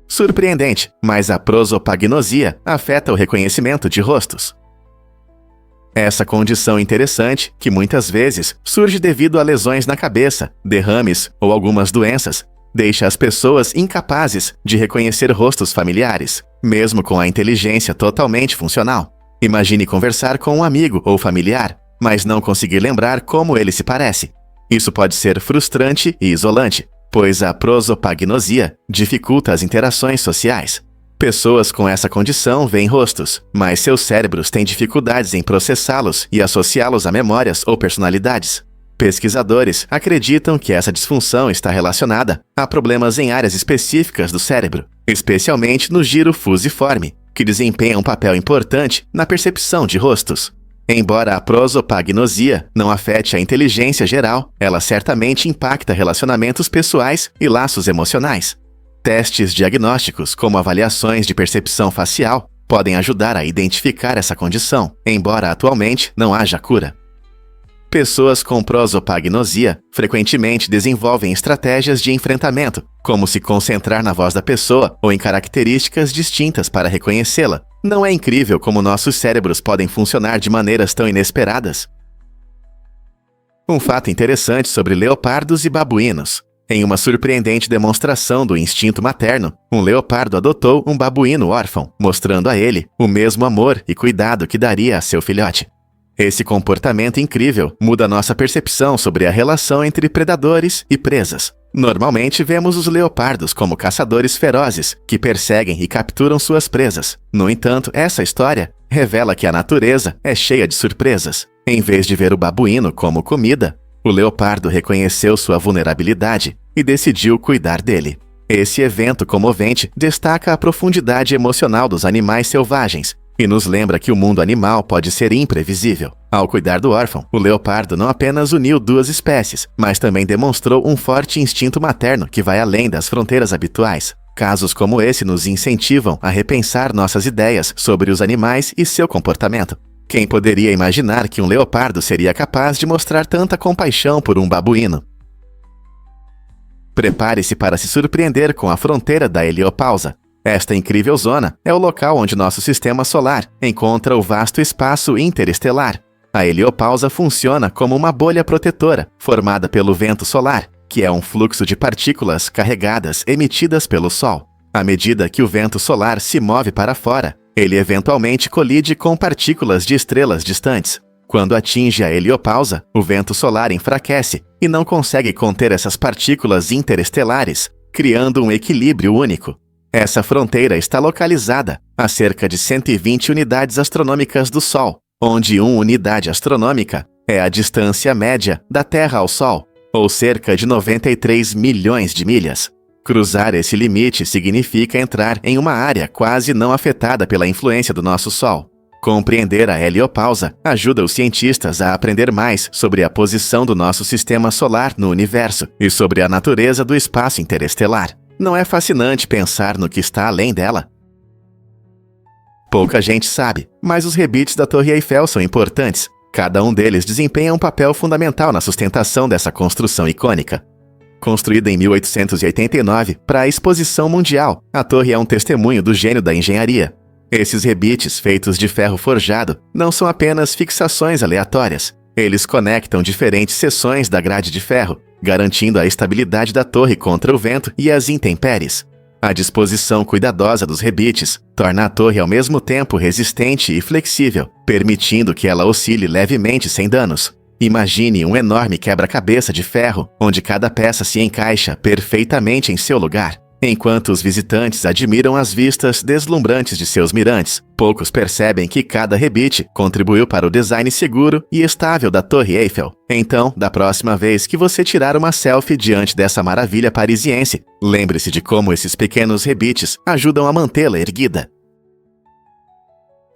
Surpreendente, mas a prosopagnosia afeta o reconhecimento de rostos. Essa condição interessante, que muitas vezes surge devido a lesões na cabeça, derrames ou algumas doenças, deixa as pessoas incapazes de reconhecer rostos familiares, mesmo com a inteligência totalmente funcional. Imagine conversar com um amigo ou familiar, mas não conseguir lembrar como ele se parece. Isso pode ser frustrante e isolante, pois a prosopagnosia dificulta as interações sociais. Pessoas com essa condição veem rostos, mas seus cérebros têm dificuldades em processá-los e associá-los a memórias ou personalidades. Pesquisadores acreditam que essa disfunção está relacionada a problemas em áreas específicas do cérebro, especialmente no giro fusiforme, que desempenha um papel importante na percepção de rostos. Embora a prosopagnosia não afete a inteligência geral, ela certamente impacta relacionamentos pessoais e laços emocionais. Testes diagnósticos, como avaliações de percepção facial, podem ajudar a identificar essa condição, embora atualmente não haja cura. Pessoas com prosopagnosia frequentemente desenvolvem estratégias de enfrentamento, como se concentrar na voz da pessoa ou em características distintas para reconhecê-la. Não é incrível como nossos cérebros podem funcionar de maneiras tão inesperadas? Um fato interessante sobre leopardos e babuínos. Em uma surpreendente demonstração do instinto materno, um leopardo adotou um babuíno órfão, mostrando a ele o mesmo amor e cuidado que daria a seu filhote. Esse comportamento incrível muda nossa percepção sobre a relação entre predadores e presas. Normalmente vemos os leopardos como caçadores ferozes que perseguem e capturam suas presas. No entanto, essa história revela que a natureza é cheia de surpresas. Em vez de ver o babuíno como comida, o leopardo reconheceu sua vulnerabilidade e decidiu cuidar dele. Esse evento comovente destaca a profundidade emocional dos animais selvagens e nos lembra que o mundo animal pode ser imprevisível. Ao cuidar do órfão, o leopardo não apenas uniu duas espécies, mas também demonstrou um forte instinto materno que vai além das fronteiras habituais. Casos como esse nos incentivam a repensar nossas ideias sobre os animais e seu comportamento. Quem poderia imaginar que um leopardo seria capaz de mostrar tanta compaixão por um babuíno? Prepare-se para se surpreender com a fronteira da heliopausa. Esta incrível zona é o local onde nosso sistema solar encontra o vasto espaço interestelar. A heliopausa funciona como uma bolha protetora formada pelo vento solar, que é um fluxo de partículas carregadas emitidas pelo Sol. À medida que o vento solar se move para fora, ele eventualmente colide com partículas de estrelas distantes. Quando atinge a heliopausa, o vento solar enfraquece e não consegue conter essas partículas interestelares, criando um equilíbrio único. Essa fronteira está localizada a cerca de 120 unidades astronômicas do Sol, onde uma unidade astronômica é a distância média da Terra ao Sol, ou cerca de 93 milhões de milhas. Cruzar esse limite significa entrar em uma área quase não afetada pela influência do nosso Sol. Compreender a heliopausa ajuda os cientistas a aprender mais sobre a posição do nosso sistema solar no universo e sobre a natureza do espaço interestelar. Não é fascinante pensar no que está além dela? Pouca gente sabe, mas os rebites da Torre Eiffel são importantes. Cada um deles desempenha um papel fundamental na sustentação dessa construção icônica. Construída em 1889 para a Exposição Mundial, a torre é um testemunho do gênio da engenharia. Esses rebites, feitos de ferro forjado, não são apenas fixações aleatórias. Eles conectam diferentes seções da grade de ferro, garantindo a estabilidade da torre contra o vento e as intempéries. A disposição cuidadosa dos rebites torna a torre ao mesmo tempo resistente e flexível, permitindo que ela oscile levemente sem danos. Imagine um enorme quebra-cabeça de ferro, onde cada peça se encaixa perfeitamente em seu lugar. Enquanto os visitantes admiram as vistas deslumbrantes de seus mirantes, poucos percebem que cada rebite contribuiu para o design seguro e estável da Torre Eiffel. Então, da próxima vez que você tirar uma selfie diante dessa maravilha parisiense, lembre-se de como esses pequenos rebites ajudam a mantê-la erguida.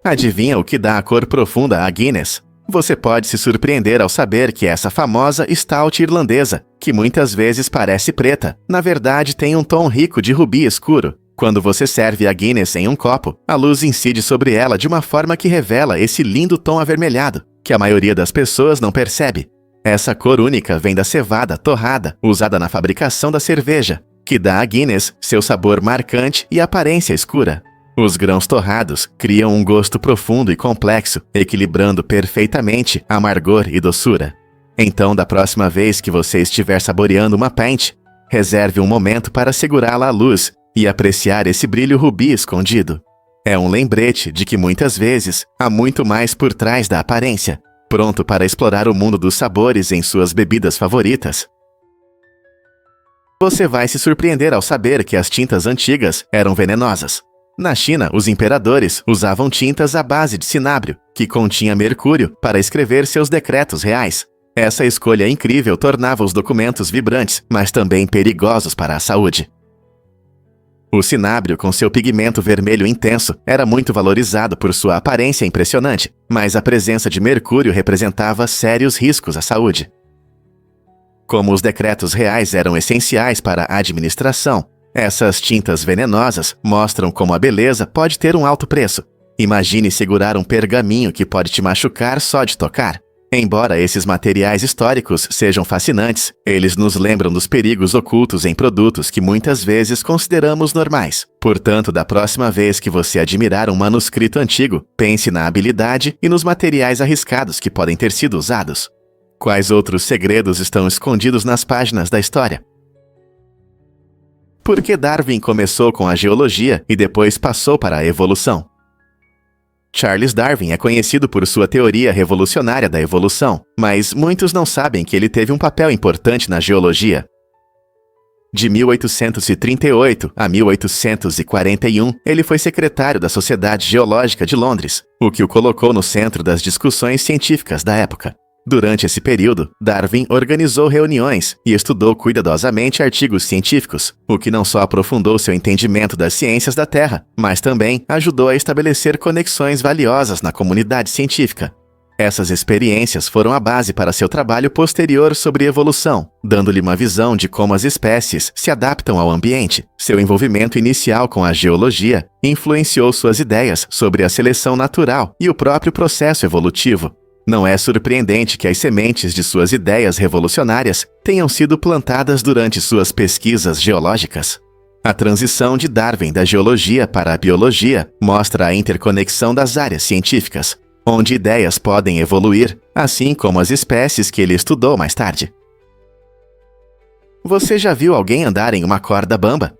Adivinha o que dá a cor profunda à Guinness? Você pode se surpreender ao saber que essa famosa stout irlandesa, que muitas vezes parece preta, na verdade tem um tom rico de rubi escuro. Quando você serve a Guinness em um copo, a luz incide sobre ela de uma forma que revela esse lindo tom avermelhado, que a maioria das pessoas não percebe. Essa cor única vem da cevada torrada, usada na fabricação da cerveja, que dá à Guinness seu sabor marcante e aparência escura. Os grãos torrados criam um gosto profundo e complexo, equilibrando perfeitamente amargor e doçura. Então, da próxima vez que você estiver saboreando uma pint, reserve um momento para segurá-la à luz e apreciar esse brilho rubi escondido. É um lembrete de que muitas vezes há muito mais por trás da aparência, pronto para explorar o mundo dos sabores em suas bebidas favoritas. Você vai se surpreender ao saber que as tintas antigas eram venenosas. Na China, os imperadores usavam tintas à base de cinábrio, que continha mercúrio, para escrever seus decretos reais. Essa escolha incrível tornava os documentos vibrantes, mas também perigosos para a saúde. O cinábrio, com seu pigmento vermelho intenso, era muito valorizado por sua aparência impressionante, mas a presença de mercúrio representava sérios riscos à saúde. Como os decretos reais eram essenciais para a administração, essas tintas venenosas mostram como a beleza pode ter um alto preço. Imagine segurar um pergaminho que pode te machucar só de tocar. Embora esses materiais históricos sejam fascinantes, eles nos lembram dos perigos ocultos em produtos que muitas vezes consideramos normais. Portanto, da próxima vez que você admirar um manuscrito antigo, pense na habilidade e nos materiais arriscados que podem ter sido usados. Quais outros segredos estão escondidos nas páginas da história? Por que Darwin começou com a geologia e depois passou para a evolução? Charles Darwin é conhecido por sua teoria revolucionária da evolução, mas muitos não sabem que ele teve um papel importante na geologia. De 1838 a 1841, ele foi secretário da Sociedade Geológica de Londres, o que o colocou no centro das discussões científicas da época. Durante esse período, Darwin organizou reuniões e estudou cuidadosamente artigos científicos, o que não só aprofundou seu entendimento das ciências da Terra, mas também ajudou a estabelecer conexões valiosas na comunidade científica. Essas experiências foram a base para seu trabalho posterior sobre evolução, dando-lhe uma visão de como as espécies se adaptam ao ambiente. Seu envolvimento inicial com a geologia influenciou suas ideias sobre a seleção natural e o próprio processo evolutivo. Não é surpreendente que as sementes de suas ideias revolucionárias tenham sido plantadas durante suas pesquisas geológicas. A transição de Darwin da geologia para a biologia mostra a interconexão das áreas científicas, onde ideias podem evoluir, assim como as espécies que ele estudou mais tarde. Você já viu alguém andar em uma corda bamba?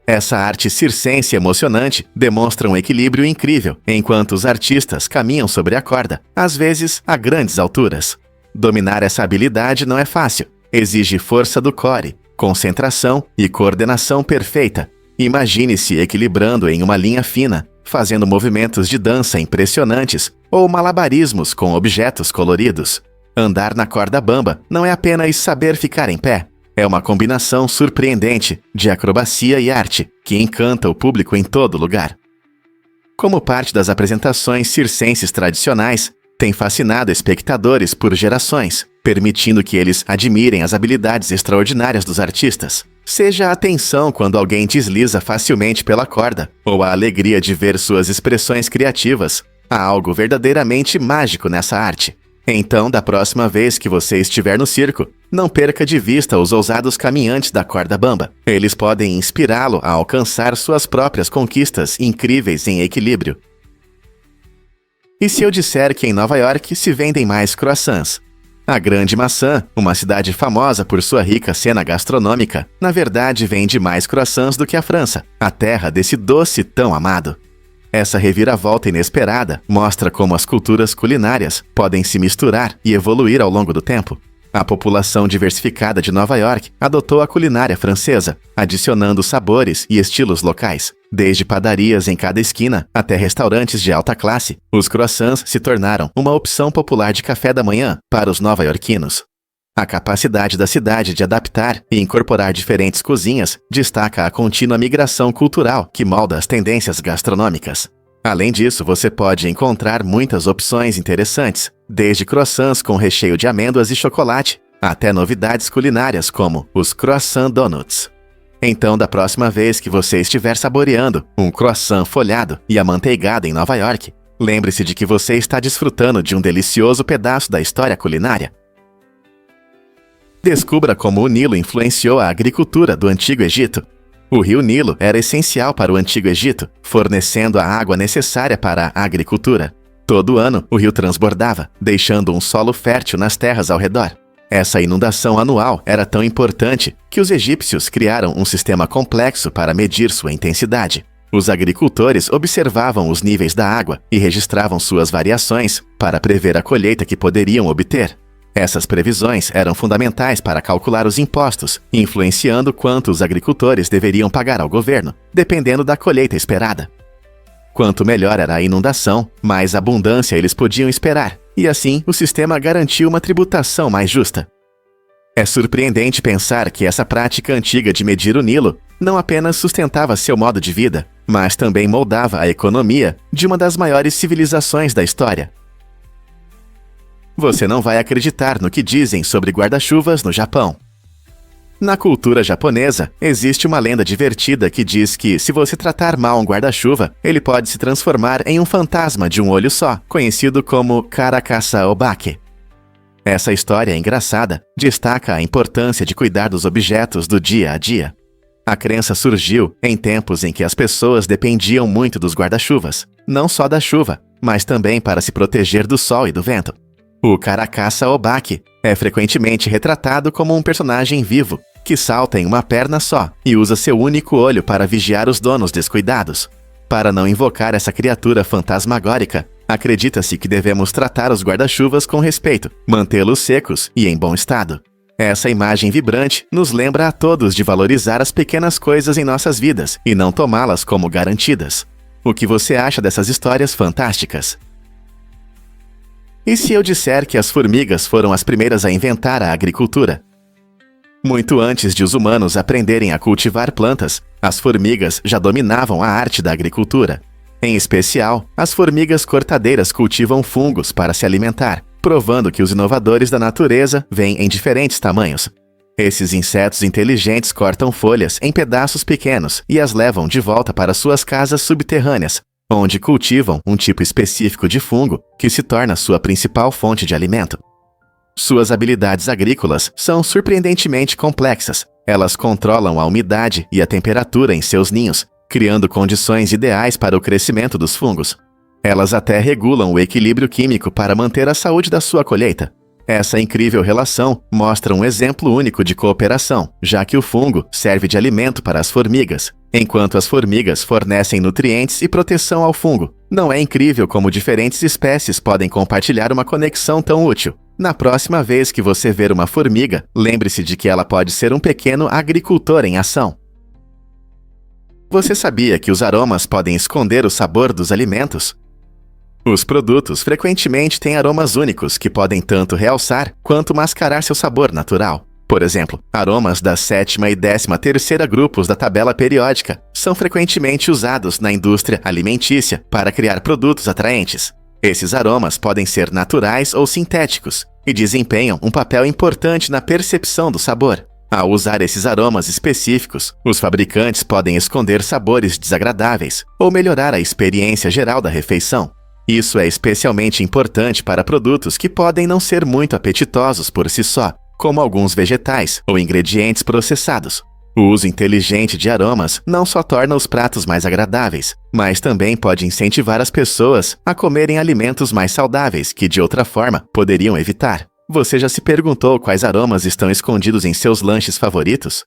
Essa arte circense emocionante demonstra um equilíbrio incrível, enquanto os artistas caminham sobre a corda, às vezes a grandes alturas. Dominar essa habilidade não é fácil, exige força do core, concentração e coordenação perfeita. Imagine-se equilibrando em uma linha fina, fazendo movimentos de dança impressionantes ou malabarismos com objetos coloridos. Andar na corda bamba não é apenas saber ficar em pé. É uma combinação surpreendente de acrobacia e arte, que encanta o público em todo lugar. Como parte das apresentações circenses tradicionais, tem fascinado espectadores por gerações, permitindo que eles admirem as habilidades extraordinárias dos artistas. Seja a tensão quando alguém desliza facilmente pela corda, ou a alegria de ver suas expressões criativas, há algo verdadeiramente mágico nessa arte. Então, da próxima vez que você estiver no circo, não perca de vista os ousados caminhantes da corda bamba. Eles podem inspirá-lo a alcançar suas próprias conquistas incríveis em equilíbrio. E se eu disser que em Nova York se vendem mais croissants? A Grande Maçã, uma cidade famosa por sua rica cena gastronômica, na verdade vende mais croissants do que a França, a terra desse doce tão amado. Essa reviravolta inesperada mostra como as culturas culinárias podem se misturar e evoluir ao longo do tempo. A população diversificada de Nova York adotou a culinária francesa, adicionando sabores e estilos locais. Desde padarias em cada esquina até restaurantes de alta classe, os croissants se tornaram uma opção popular de café da manhã para os nova-iorquinos. A capacidade da cidade de adaptar e incorporar diferentes cozinhas destaca a contínua migração cultural que molda as tendências gastronômicas. Além disso, você pode encontrar muitas opções interessantes, desde croissants com recheio de amêndoas e chocolate, até novidades culinárias como os croissant donuts. Então, da próxima vez que você estiver saboreando um croissant folhado e amanteigado em Nova York, lembre-se de que você está desfrutando de um delicioso pedaço da história culinária. Descubra como o Nilo influenciou a agricultura do Antigo Egito. O rio Nilo era essencial para o Antigo Egito, fornecendo a água necessária para a agricultura. Todo ano, o rio transbordava, deixando um solo fértil nas terras ao redor. Essa inundação anual era tão importante que os egípcios criaram um sistema complexo para medir sua intensidade. Os agricultores observavam os níveis da água e registravam suas variações para prever a colheita que poderiam obter. Essas previsões eram fundamentais para calcular os impostos, influenciando quanto os agricultores deveriam pagar ao governo, dependendo da colheita esperada. Quanto melhor era a inundação, mais abundância eles podiam esperar, e assim o sistema garantiu uma tributação mais justa. É surpreendente pensar que essa prática antiga de medir o Nilo não apenas sustentava seu modo de vida, mas também moldava a economia de uma das maiores civilizações da história. Você não vai acreditar no que dizem sobre guarda-chuvas no Japão. Na cultura japonesa, existe uma lenda divertida que diz que, se você tratar mal um guarda-chuva, ele pode se transformar em um fantasma de um olho só, conhecido como Karakasa Obake. Essa história engraçada destaca a importância de cuidar dos objetos do dia a dia. A crença surgiu em tempos em que as pessoas dependiam muito dos guarda-chuvas, não só da chuva, mas também para se proteger do sol e do vento. O Karakasa Obake é frequentemente retratado como um personagem vivo, que salta em uma perna só e usa seu único olho para vigiar os donos descuidados. Para não invocar essa criatura fantasmagórica, acredita-se que devemos tratar os guarda-chuvas com respeito, mantê-los secos e em bom estado. Essa imagem vibrante nos lembra a todos de valorizar as pequenas coisas em nossas vidas e não tomá-las como garantidas. O que você acha dessas histórias fantásticas? E se eu disser que as formigas foram as primeiras a inventar a agricultura? Muito antes de os humanos aprenderem a cultivar plantas, as formigas já dominavam a arte da agricultura. Em especial, as formigas cortadeiras cultivam fungos para se alimentar, provando que os inovadores da natureza vêm em diferentes tamanhos. Esses insetos inteligentes cortam folhas em pedaços pequenos e as levam de volta para suas casas subterrâneas, onde cultivam um tipo específico de fungo que se torna sua principal fonte de alimento. Suas habilidades agrícolas são surpreendentemente complexas. Elas controlam a umidade e a temperatura em seus ninhos, criando condições ideais para o crescimento dos fungos. Elas até regulam o equilíbrio químico para manter a saúde da sua colheita. Essa incrível relação mostra um exemplo único de cooperação, já que o fungo serve de alimento para as formigas, enquanto as formigas fornecem nutrientes e proteção ao fungo. Não é incrível como diferentes espécies podem compartilhar uma conexão tão útil? Na próxima vez que você ver uma formiga, lembre-se de que ela pode ser um pequeno agricultor em ação. Você sabia que os aromas podem esconder o sabor dos alimentos? Os produtos frequentemente têm aromas únicos que podem tanto realçar quanto mascarar seu sabor natural. Por exemplo, aromas da 7ª e 13ª grupos da tabela periódica são frequentemente usados na indústria alimentícia para criar produtos atraentes. Esses aromas podem ser naturais ou sintéticos e desempenham um papel importante na percepção do sabor. Ao usar esses aromas específicos, os fabricantes podem esconder sabores desagradáveis ou melhorar a experiência geral da refeição. Isso é especialmente importante para produtos que podem não ser muito apetitosos por si só, como alguns vegetais ou ingredientes processados. O uso inteligente de aromas não só torna os pratos mais agradáveis, mas também pode incentivar as pessoas a comerem alimentos mais saudáveis que, de outra forma, poderiam evitar. Você já se perguntou quais aromas estão escondidos em seus lanches favoritos?